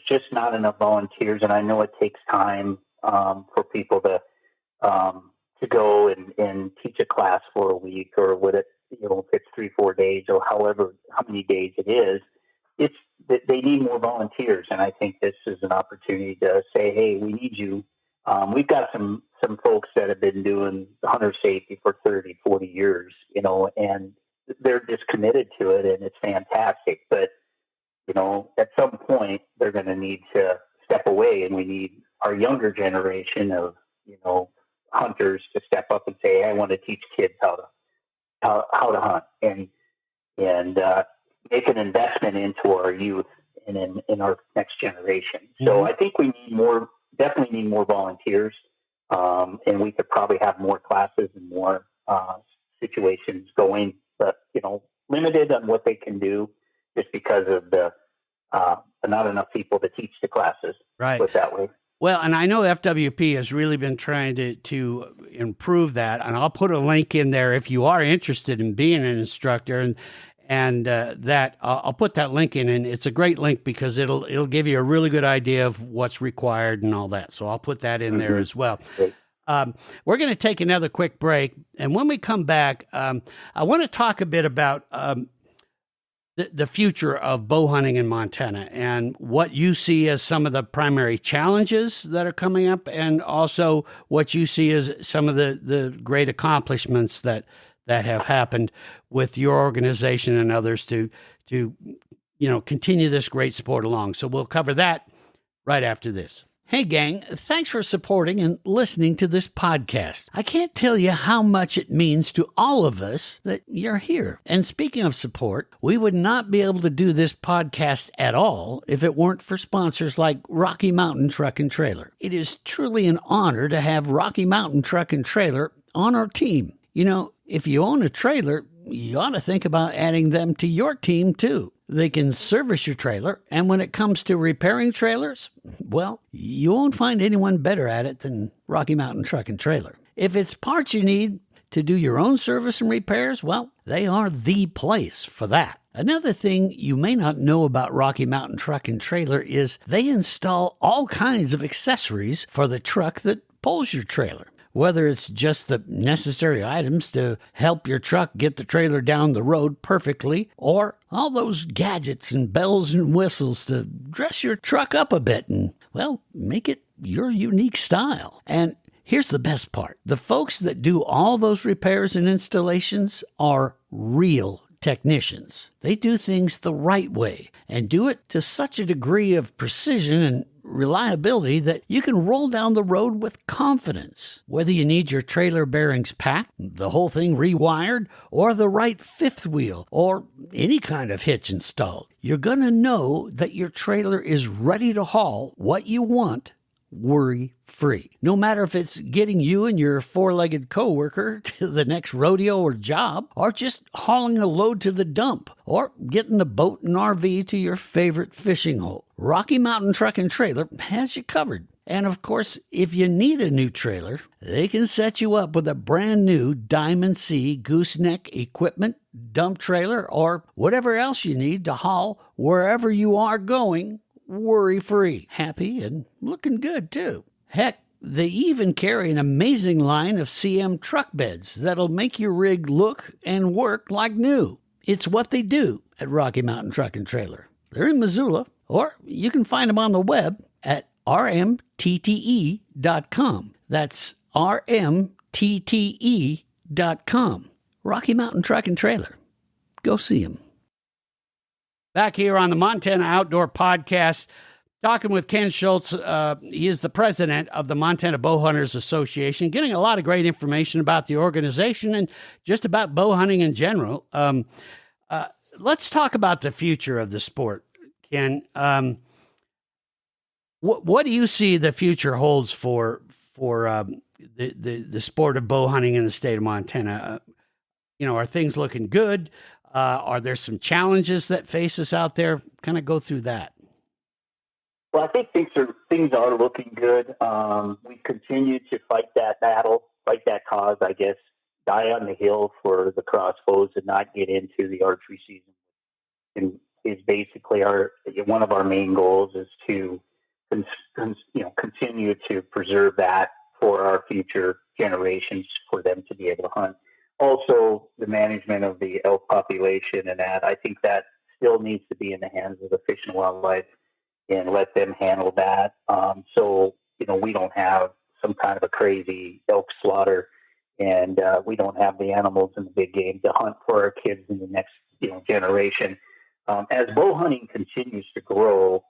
just not enough volunteers, and I know it takes time for people to go and teach a class for a week, or if it's 3-4 days, or how many days it is. It's that they need more volunteers, and I think this is an opportunity to say, hey, we need you. We've got some folks that have been doing hunter safety for 30, 40 years, and they're just committed to it, and it's fantastic. But, at some point they're going to need to step away, and we need our younger generation of, hunters to step up and say, hey, I want to teach kids how to hunt and make an investment into our youth and in our next generation. So I think we definitely need more volunteers. And we could probably have more classes and more situations going, but, limited on what they can do just because of the not enough people to teach the classes. Right. Put that way. Well, and I know FWP has really been trying to improve that, and I'll put a link in there if you are interested in being an instructor, and that I'll put that link in, and it's a great link because it'll give you a really good idea of what's required and all that. So I'll put that in there as well. We're going to take another quick break, and when we come back, I want to talk a bit about the future of bow hunting in Montana and what you see as some of the primary challenges that are coming up, and also what you see as some of the great accomplishments that have happened with your organization and others to continue this great sport along. So we'll cover that right after this. Hey, gang, thanks for supporting and listening to this podcast. I can't tell you how much it means to all of us that you're here. And speaking of support, we would not be able to do this podcast at all if it weren't for sponsors like Rocky Mountain Truck and Trailer. It is truly an honor to have Rocky Mountain Truck and Trailer on our team. If you own a trailer, you ought to think about adding them to your team too. They can service your trailer, and when it comes to repairing trailers, well, you won't find anyone better at it than Rocky Mountain Truck and Trailer. If it's parts you need to do your own service and repairs, well, they are the place for that. Another thing you may not know about Rocky Mountain Truck and Trailer is they install all kinds of accessories for the truck that pulls your trailer. Whether it's just the necessary items to help your truck get the trailer down the road perfectly, or all those gadgets and bells and whistles to dress your truck up a bit and, well, make it your unique style. And here's the best part. The folks that do all those repairs and installations are real technicians. They do things the right way and do it to such a degree of precision and reliability that you can roll down the road with confidence. Whether you need your trailer bearings packed, the whole thing rewired, or the right fifth wheel, or any kind of hitch installed, you're going to know that your trailer is ready to haul what you want worry-free. No matter if it's getting you and your four-legged coworker to the next rodeo or job, or just hauling a load to the dump, or getting the boat and RV to your favorite fishing hole, Rocky Mountain Truck and Trailer has you covered. And of course, if you need a new trailer, they can set you up with a brand new Diamond C gooseneck equipment, dump trailer, or whatever else you need to haul wherever you are going worry-free, happy, and looking good, too. Heck, they even carry an amazing line of CM truck beds that'll make your rig look and work like new. It's what they do at Rocky Mountain Truck and Trailer. They're in Missoula, or you can find them on the web at rmtte.com. That's rmtte.com. Rocky Mountain Truck and Trailer. Go see them. Back here on the Montana Outdoor Podcast, talking with Ken Schultz. He is the president of the Montana Bowhunters Association, getting a lot of great information about the organization and just about bow hunting in general. Let's talk about the future of the sport, Ken. What do you see the future holds for the sport of bow hunting in the state of Montana? Are things looking good? Are there some challenges that face us out there? Kind of go through that. Well, I think things are looking good. We continue to fight that battle, fight that cause, I guess, die on the hill for the crossbows and not get into the archery season. And is basically one of our main goals is to continue to preserve that for our future generations, for them to be able to hunt. Also, the management of the elk population and that, I think that still needs to be in the hands of the Fish and Wildlife and let them handle that. So we don't have some kind of a crazy elk slaughter, and we don't have the animals and the big game to hunt for our kids in the next generation. As bow hunting continues to grow,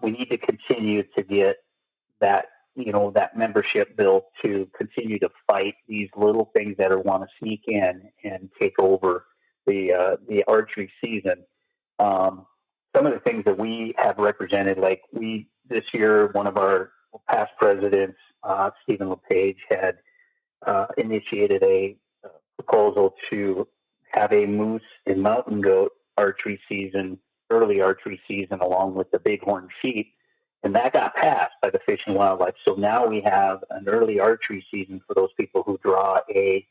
we need to continue to get that membership built to continue to fight these little things that want to sneak in and take over the archery season. Some of the things that we have represented, like this year, one of our past presidents, Stephen LePage, had initiated a proposal to have a moose and mountain goat archery season, early archery season, along with the bighorn sheep. And that got passed by the Fish and Wildlife. So now we have an early archery season for those people who draw a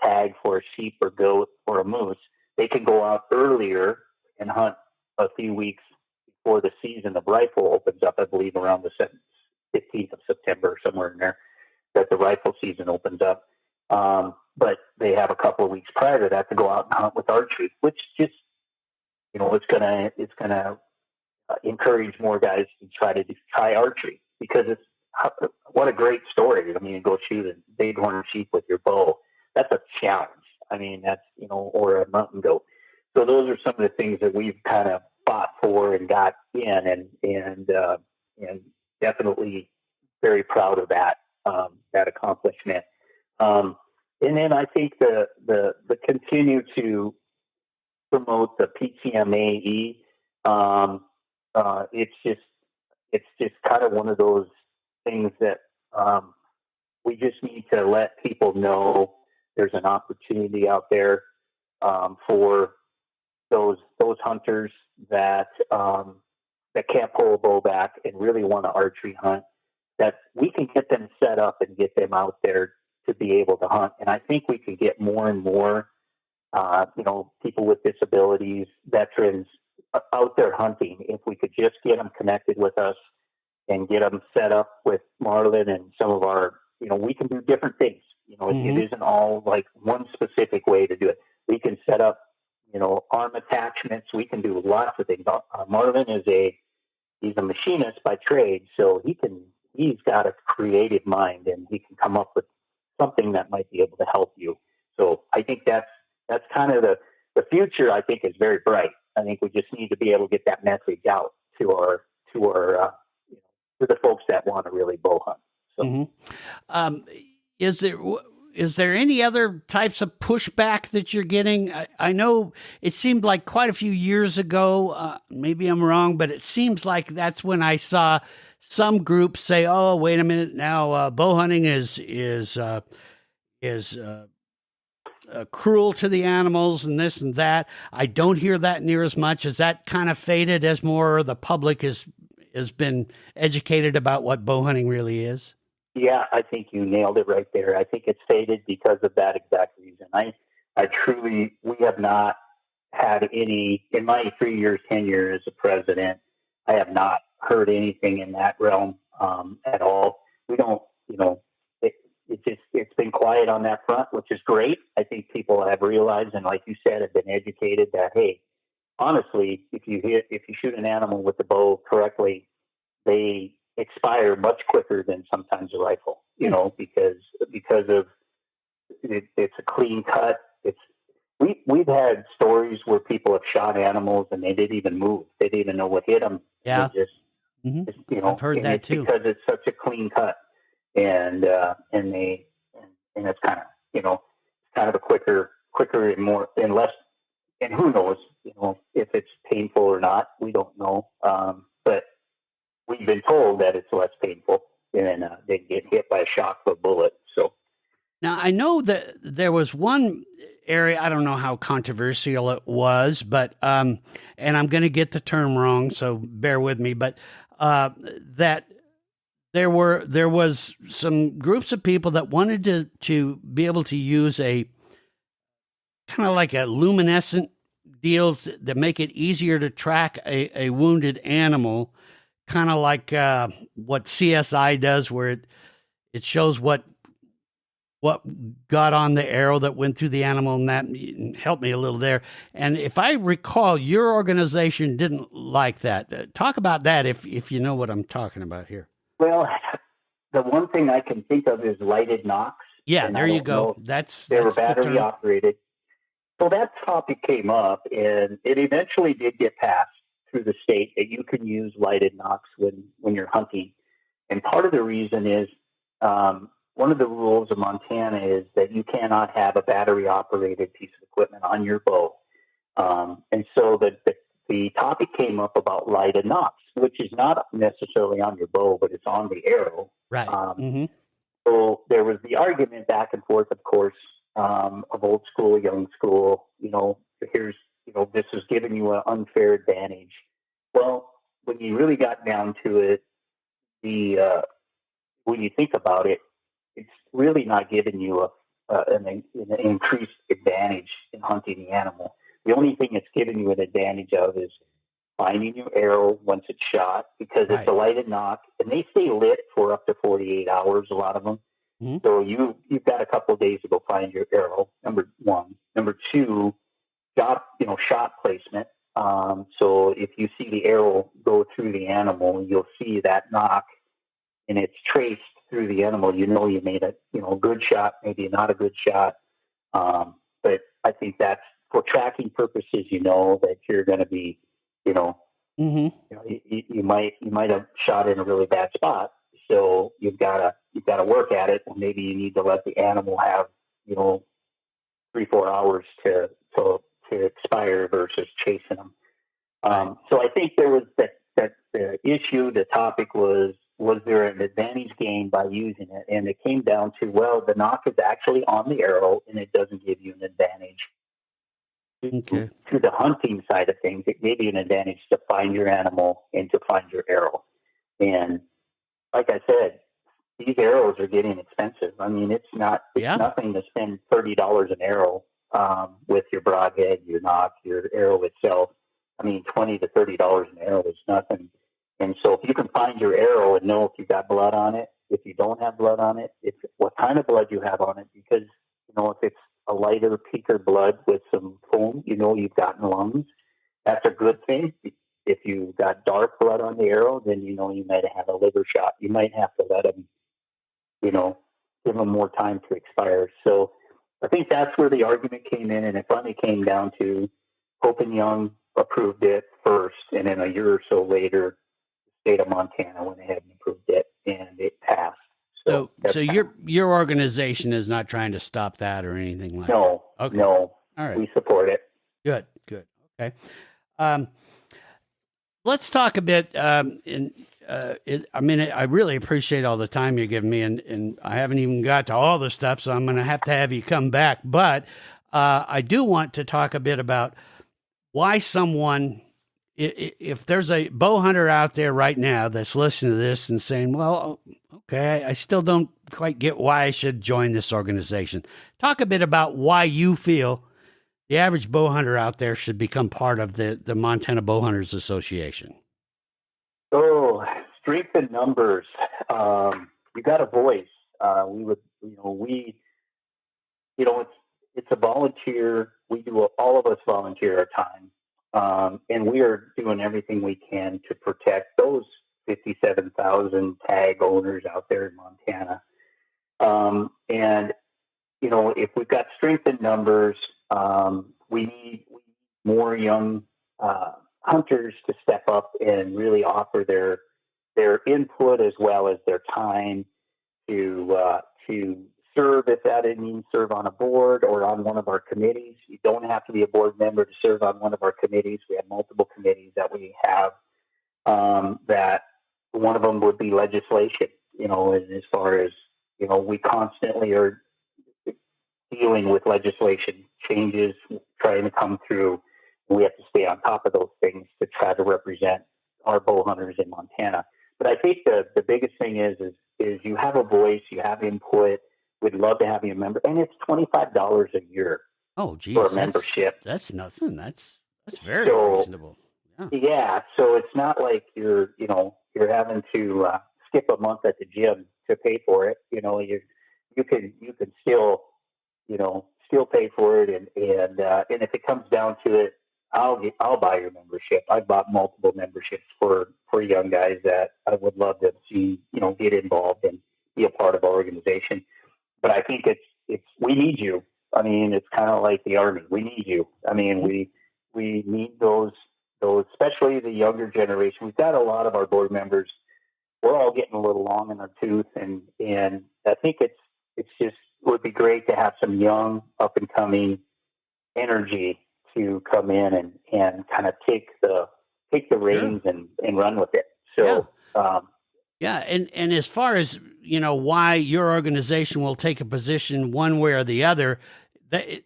tag for a sheep or goat or a moose. They can go out earlier and hunt a few weeks before the season of rifle opens up. I believe around the 15th of September, somewhere in there, that the rifle season opens up. But they have a couple of weeks prior to that to go out and hunt with archery, which just it's gonna encourage more guys to try archery, because what a great story. I mean, go shoot a bighorn sheep with your bow. That's a challenge. I mean, that's or a mountain goat. So those are some of the things that we've kind of fought for and got in, and definitely very proud of that accomplishment. And then I think the continue to promote the PTMAE. It's just kind of one of those things that we just need to let people know there's an opportunity out there for those hunters that can't pull a bow back and really want to archery hunt. That we can get them set up and get them out there to be able to hunt. And I think we can get more and more, people with disabilities, veterans out there hunting. If we could just get them connected with us and get them set up with Marlin and some of our, we can do different things. It isn't all like one specific way to do it. We can set up, arm attachments. We can do lots of things. Marlin he's a machinist by trade, so he's got a creative mind, and he can come up with something that might be able to help you. So I think that's kind of the future. I think is very bright. I think we just need to be able to get that message out to the folks that want to really bow hunt. So, is there any other types of pushback that you're getting? I know it seemed like quite a few years ago, maybe I'm wrong, but it seems like that's when I saw some groups say, "Oh, wait a minute, now bow hunting is cruel to the animals and this and that." I don't hear that near as much. Has that kind of faded as more the public has been educated about what bow hunting really is? Yeah, I think you nailed it right there. I think it's faded because of that exact reason. We have not had any, in my 3 years tenure as a president, I have not heard anything in that realm at all. We don't, it's been quiet on that front, which is great. I think people have realized, and like you said, have been educated that, hey, honestly, if you shoot an animal with the bow correctly, they expire much quicker than sometimes a rifle, because of it's a clean cut. We've had stories where people have shot animals and they didn't even move. They didn't even know what hit them. Yeah. I've heard that too. Because it's such a clean cut, and it's kind of a quicker and more and less. And who knows, if it's painful or not, we don't know. But we've been told that it's less painful than they get hit by a shock of a bullet. So now I know that there was one area, I don't know how controversial it was, but and I'm going to get the term wrong, so bear with me, but that there was some groups of people that wanted to be able to use a kind of like a luminescent deal that make it easier to track a wounded animal, kind of like what CSI does, where it shows what got on the arrow that went through the animal, and that helped me a little there. And if I recall, your organization didn't like that. Talk about that if you know what I'm talking about here. Well, the one thing I can think of is lighted knocks. Yeah, there you go. They were battery operated. So that topic came up, and it eventually did get passed through the state that you can use lighted knocks when you're hunting. And part of the reason is one of the rules of Montana is that you cannot have a battery operated piece of equipment on your bow. And so the topic came up about lighted knocks, which is not necessarily on your bow, but it's on the arrow. Right. So there was the argument back and forth, of course, of old school, young school. This is giving you an unfair advantage. Well, when you really got down to it, when you think about it, it's really not giving you an increased advantage in hunting the animal. The only thing it's giving you an advantage of is finding your arrow once it's shot, because it's a lighted knock, and they stay lit for up to 48 hours, a lot of them. Mm-hmm. So you've got a couple of days to go find your arrow, number one. Number two, shot placement. So if you see the arrow go through the animal, you'll see that knock, and it's traced through the animal. You made a good shot, maybe not a good shot. But I think that's for tracking purposes, that you're going to be, Mm-hmm. you might have shot in a really bad spot. So you've got to work at it. And maybe you need to let the animal have, 3-4 hours to expire versus chasing them. Right. So I think there was that the issue, the topic was there an advantage gained by using it? And it came down to, well, the knock is actually on the arrow and it doesn't give you an advantage. Okay. To the hunting side of things, it gave you an advantage to find your animal and to find your arrow. And like I said, these arrows are getting expensive. I mean, it's nothing to spend $30 an arrow with your broadhead, your knock, your arrow itself. I mean, $20 to $30 an arrow is nothing. And so if you can find your arrow and know if you've got blood on it, if you don't have blood on it, what kind of blood you have on it, because, if it's a lighter, peaker blood with some foam, you've got lungs, that's a good thing. If you've got dark blood on the arrow, then, you might have a liver shot. You might have to let them, give them more time to expire. So I think that's where the argument came in. And it finally came down to Hope and Young approved it first. And then a year or so later, the state of Montana went ahead and approved it, and it passed. So your organization is not trying to stop that or anything like that? No. Okay. No. All right. We support it. Good. Okay. Let's talk a bit. I really appreciate all the time you're giving me, and I haven't even got to all the stuff, so I'm going to have you come back. But I do want to talk a bit about why someone, if there's a bow hunter out there right now that's listening to this and saying, well, okay, I still don't quite get why I should join this organization. Talk a bit about why you feel the average bow hunter out there should become part of the Montana Bowhunters Association. Oh, strength in numbers. You got a voice. It's a volunteer. All of us volunteer our time. And we are doing everything we can to protect those 57,000 tag owners out there in Montana. And, if we've got strength in numbers, we need more young hunters to step up and really offer their input as well as their time to serve, if that means serve on a board or on one of our committees. You don't have to be a board member to serve on one of our committees. We have multiple committees that we have, that one of them would be legislation, as far as, we constantly are dealing with legislation changes trying to come through. We have to stay on top of those things to try to represent our bow hunters in Montana. But I think the biggest thing is you have a voice, you have input. We'd love to have you a member, and it's $25 a year. Oh, geez, for a membership. That's nothing. That's very reasonable. Yeah. So it's not like you're having to skip a month at the gym to pay for it. You can still pay for it, and if it comes down to it, I'll buy your membership. I've bought multiple memberships for young guys that I would love to see, get involved and be a part of our organization. But I think we need you. I mean, it's kind of like the Army. We need you. I mean, we need those, especially the younger generation. We've got a lot of our board members. We're all getting a little long in our tooth, and I think it would be great to have some young, up and coming energy to come in and kind of take the reins and run with it. So, and as far as why your organization will take a position one way or the other,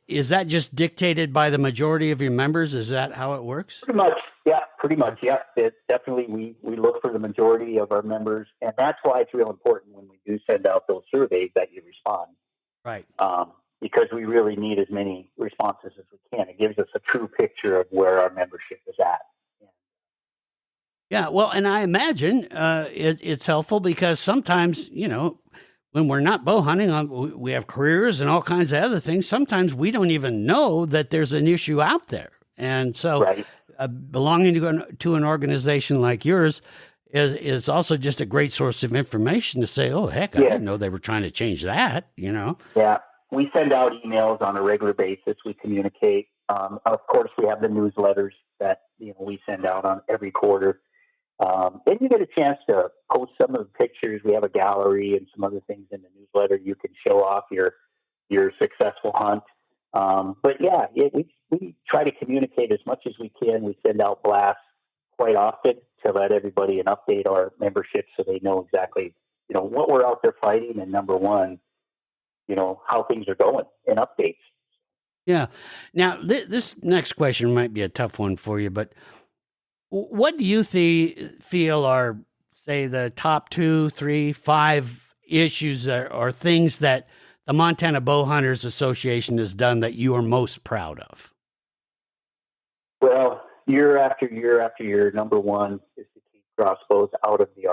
is that just dictated by the majority of your members? Is that how it works? Pretty much. Yeah. It's definitely, we look for the majority of our members, and that's why it's real important when we do send out those surveys that you respond. Right. Because we really need as many responses as we can. It gives us a true picture of where our membership is at. Yeah, well, and I imagine it's helpful because sometimes, when we're not bow hunting, we have careers and all kinds of other things. Sometimes we don't even know that there's an issue out there. And so belonging to an organization like yours is also just a great source of information to say, oh, heck, I didn't know they were trying to change that, Yeah. We send out emails on a regular basis. We communicate. Of course, we have the newsletters that we send out on every quarter. Then you get a chance to post some of the pictures. We have a gallery and some other things in the newsletter. You can show off your successful hunt. But yeah, we try to communicate as much as we can. We send out blasts quite often to let everybody an update our membership so they know exactly, what we're out there fighting, and number one, how things are going and updates. Yeah. Now, this next question might be a tough one for you, but what do you feel are, say, the top 2, 3, 5 issues or things that the Montana Bowhunters Association has done that you are most proud of? Well, year after year after year, number one is to keep crossbows out of the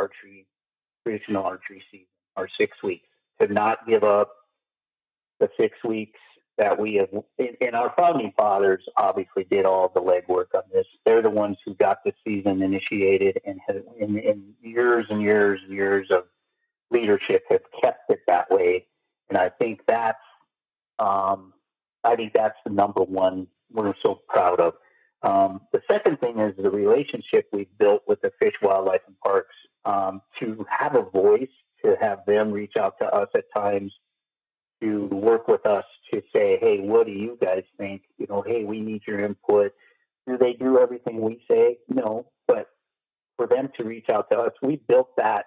traditional archery season, our 6 weeks, to not give up the 6 weeks that we have. And our founding fathers obviously did all the legwork on this. They're the ones who got the season initiated, and in years and years and years of leadership have kept it that way. And I think that's the number one we're so proud of. The second thing is the relationship we've built with the Fish, Wildlife, and Parks, to have a voice, to have them reach out to us at times, to work with us to say, hey, what do you guys think? Hey, we need your input. Do they do everything we say? No, but for them to reach out to us, we built that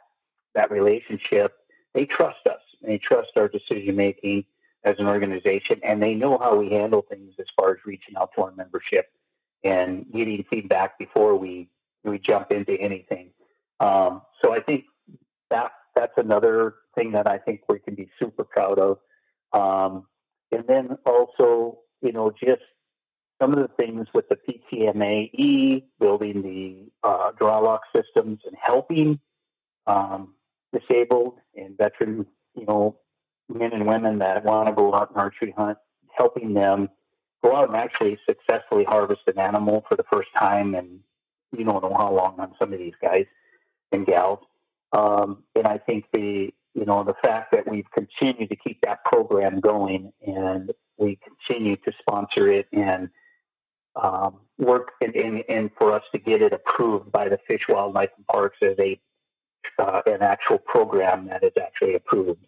relationship. They trust us. They trust our decision-making as an organization, and they know how we handle things as far as reaching out to our membership and getting feedback before we jump into anything. So I think that's another thing that I think we can be super proud of. And then also, just some of the things with the PTMAE, building the draw lock systems and helping disabled and veteran, men and women that want to go out and archery hunt, helping them go out and actually successfully harvest an animal for the first time. And you don't know how long on some of these guys and gals. And I think the fact that we've continued to keep that program going, and we continue to sponsor it and work and for us to get it approved by the Fish, Wildlife, and Parks as an actual program that is actually approved,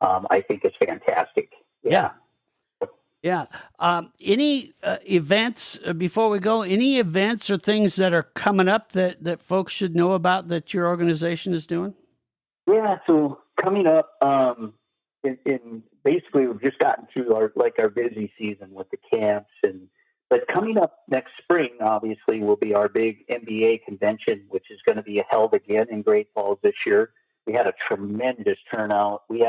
I think is fantastic. Yeah. Yeah. Any events before we go? Any events or things that are coming up that folks should know about that your organization is doing? Yeah. So coming up, in basically we've just gotten through our busy season with the camps, but coming up next spring, obviously, will be our big NBA convention, which is going to be held again in Great Falls this year. We had a tremendous turnout. We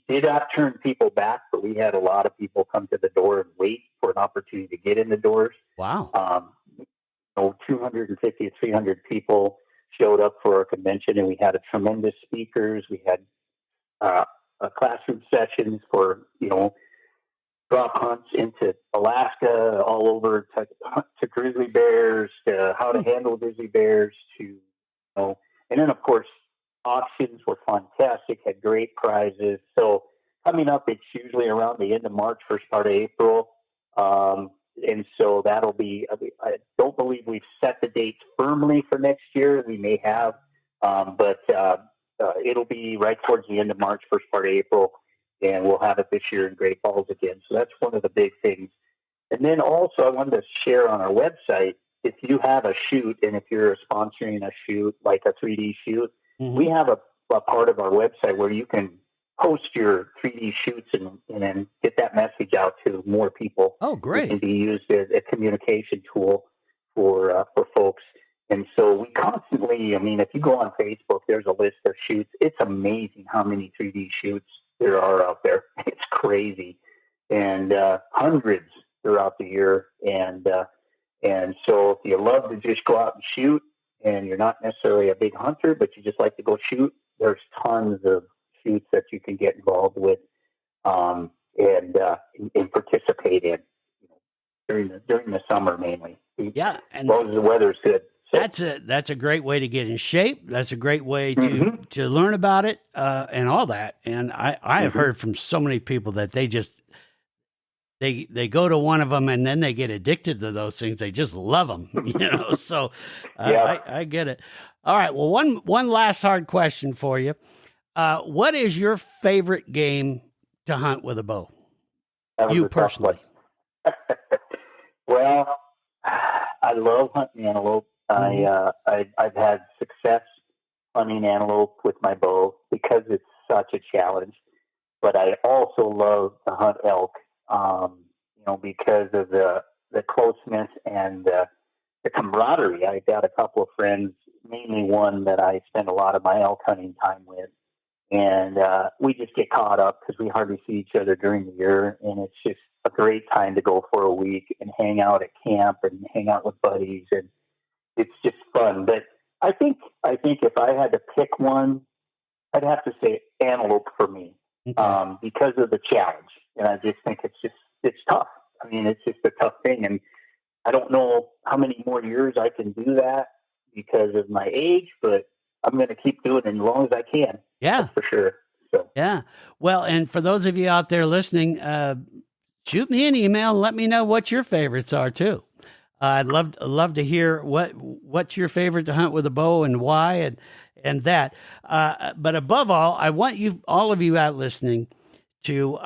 did not turn people back, but we had a lot of people come to the door and wait for an opportunity to get in the doors. Wow. 250 to 300 people showed up for our convention, and we had a tremendous speakers. We had classroom sessions for, drop hunts into Alaska, all over to grizzly bears, to how to handle grizzly bears, and then of course auctions were fantastic, had great prizes. So coming up, it's usually around the end of March, first part of April. And so that'll be, I don't believe we've set the dates firmly for next year. We may have, but it'll be right towards the end of March, first part of April. And we'll have it this year in Great Falls again. So that's one of the big things. And then also I wanted to share on our website, if you have a shoot, and if you're sponsoring a shoot, like a 3D shoot, we have a part of our website where you can post your 3D shoots and then get that message out to more people. Oh, great. It can be used as a communication tool for folks. And so we constantly, if you go on Facebook, there's a list of shoots. It's amazing how many 3D shoots there are out there. It's crazy. And hundreds throughout the year. And so if you love to just go out and shoot, and you're not necessarily a big hunter, but you just like to go shoot, there's tons of shoots that you can get involved with and participate in during the summer mainly. Yeah, as long as the weather's good. So. That's a great way to get in shape. That's a great way to learn about it and all that. And I have heard from so many people that they go to one of them and then they get addicted to those things. They just love them, So Yeah. I get it. All right. Well, one last hard question for you. What is your favorite game to hunt with a bow? That was You a tough one. personally. Well, I love hunting antelope. I've had success hunting antelope with my bow because it's such a challenge. But I also love to hunt elk, because of the closeness and the camaraderie. I got a couple of friends, mainly one that I spend a lot of my elk hunting time with. And we just get caught up because we hardly see each other during the year. And it's just a great time to go for a week and hang out at camp and hang out with buddies. And it's just fun. But I think if I had to pick one, I'd have to say antelope for me, because of the challenge. And I just think it's tough. I mean, it's just a tough thing. And I don't know how many more years I can do that because of my age, but I'm going to keep doing it as long as I can. Yeah, that's for sure. So. Yeah. Well, and for those of you out there listening, shoot me an email and let me know what your favorites are too. I'd love to hear what's your favorite to hunt with a bow and why and that. But above all, I want you, all of you out listening, to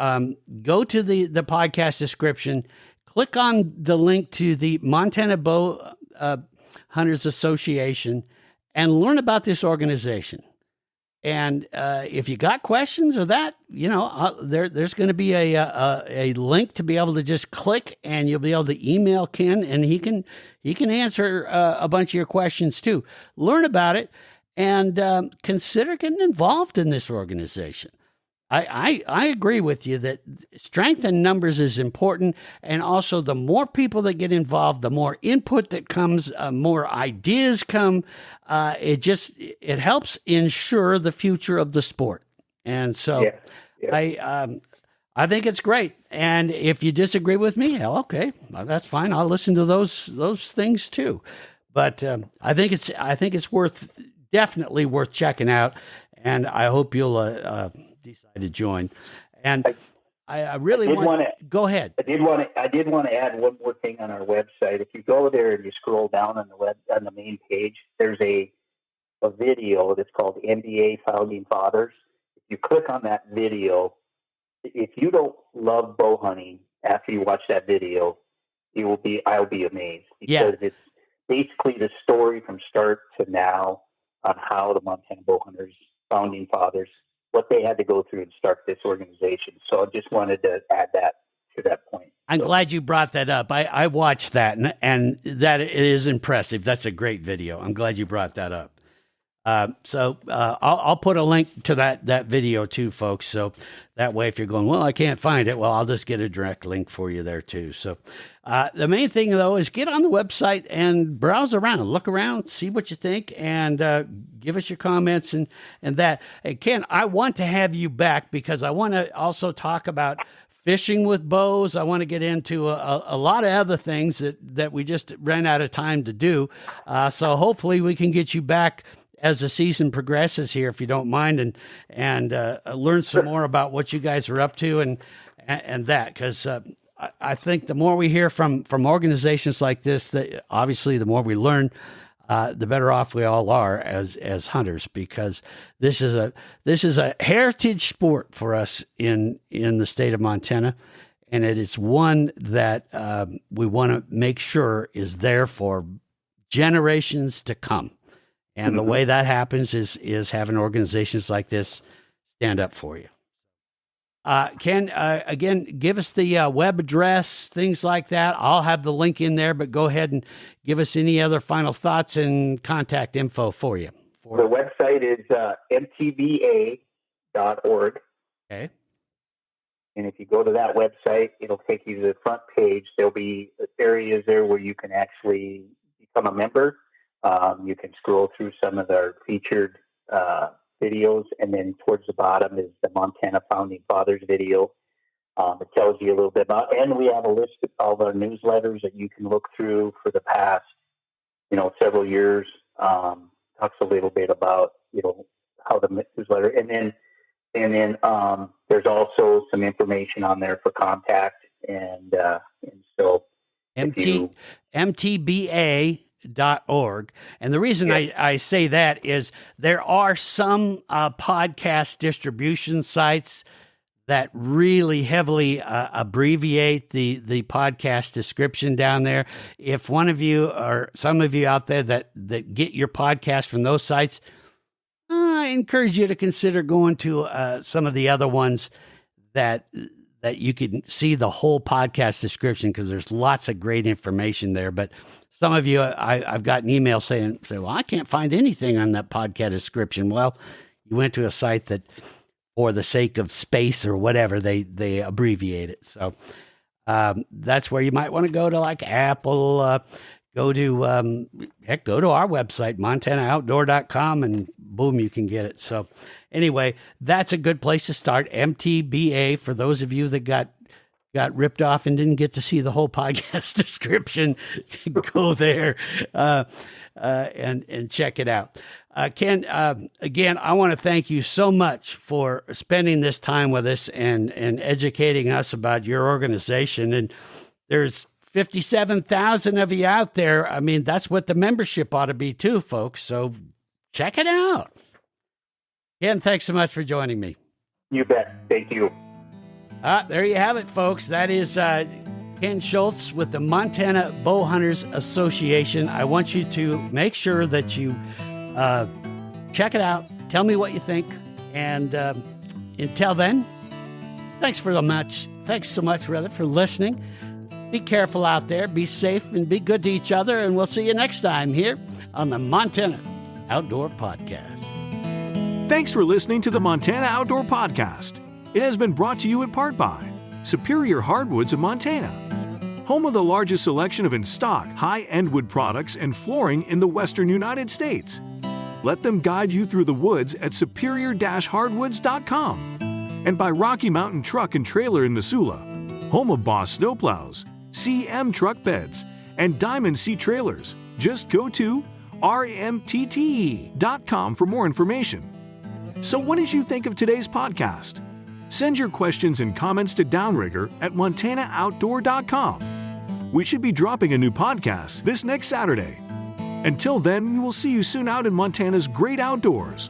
go to the podcast description, click on the link to the Montana Bowhunters Association, and learn about this organization. And if you got questions or that, there's going to be a link to be able to just click, and you'll be able to email Ken, and he can answer a bunch of your questions too. Learn about it, and consider getting involved in this organization. I agree with you that strength in numbers is important, and also the more people that get involved, the more input that comes, more ideas come. It helps ensure the future of the sport, and so I think it's great. And if you disagree with me, hell, okay, well, that's fine. I'll listen to those things too. But I think it's definitely worth checking out, and I hope you'll decide to join. And I really want to go ahead. I did want to add one more thing on our website. If you go there and you scroll down on the main page, there's a video that's called NBA Founding Fathers. If you click on that video, if you don't love bow hunting after you watch that video, I'll be amazed, because it's basically the story from start to now on how the Montana Bowhunters Founding Fathers, what they had to go through and start this organization. So I just wanted to add that to that point. I'm glad you brought that up. I watched that, and that is impressive. That's a great video. I'm glad you brought that up. So I'll put a link to that video too, folks. So that way, if you're going, well, I can't find it, well, I'll just get a direct link for you there too. So the main thing though is get on the website and browse around, look around, see what you think, and give us your comments and that. And Ken, I want to have you back because I want to also talk about fishing with bows. I want to get into a lot of other things that we just ran out of time to do. So hopefully we can get you back as the season progresses here, if you don't mind, and learn some more about what you guys are up to and that, because I think the more we hear from organizations like this, that obviously the more we learn, the better off we all are as hunters, because this is a heritage sport for us in the state of Montana, and it is one that we want to make sure is there for generations to come. And the way that happens is having organizations like this stand up for you. Ken, again, give us the web address, things like that. I'll have the link in there, but go ahead and give us any other final thoughts and contact info for you. The website is mtba.org. Okay. And if you go to that website, it'll take you to the front page. There'll be areas there where you can actually become a member. You can scroll through some of our featured videos, and then towards the bottom is the Montana Founding Fathers video. It tells you a little bit about, and we have a list of all of our newsletters that you can look through for the past, several years. Talks a little bit about, how the newsletter, and then there's also some information on there for contact And so MTBA.org. And the reason I say that is there are some podcast distribution sites that really heavily abbreviate the podcast description down there. If one of you or some of you out there that get your podcast from those sites, I encourage you to consider going to some of the other ones that you can see the whole podcast description, because there's lots of great information there. But some of you, I've gotten emails saying, well, I can't find anything on that podcast description. Well, you went to a site that, for the sake of space or whatever, they abbreviate it. So that's where you might want to go to, like Apple, go to our website, MontanaOutdoor.com, and boom, you can get it. So anyway, that's a good place to start. MTBA, for those of you that got ripped off and didn't get to see the whole podcast description, go there and check it out. Ken, again, I want to thank you so much for spending this time with us and educating us about your organization. And there's 57,000 of you out there. I mean, that's what the membership ought to be too, folks. So check it out. Ken, thanks so much for joining me. You bet. Thank you. There you have it, folks. That is Ken Schultz with the Montana Bowhunters Association. I want you to make sure that you check it out. Tell me what you think. And until then, thanks so much for listening. Be careful out there. Be safe and be good to each other. And we'll see you next time here on the Montana Outdoor Podcast. Thanks for listening to the Montana Outdoor Podcast. It has been brought to you in part by Superior Hardwoods of Montana, home of the largest selection of in-stock high-end wood products and flooring in the western United States. Let them guide you through the woods at superior-hardwoods.com. And by Rocky Mountain Truck and Trailer in Missoula, home of Boss Snowplows, CM Truck Beds, and Diamond Sea Trailers. Just go to rmtte.com for more information. So what did you think of today's podcast? Send your questions and comments to Downrigger at montanooutdoor.com. We should be dropping a new podcast this next Saturday. Until then, we will see you soon out in Montana's great outdoors.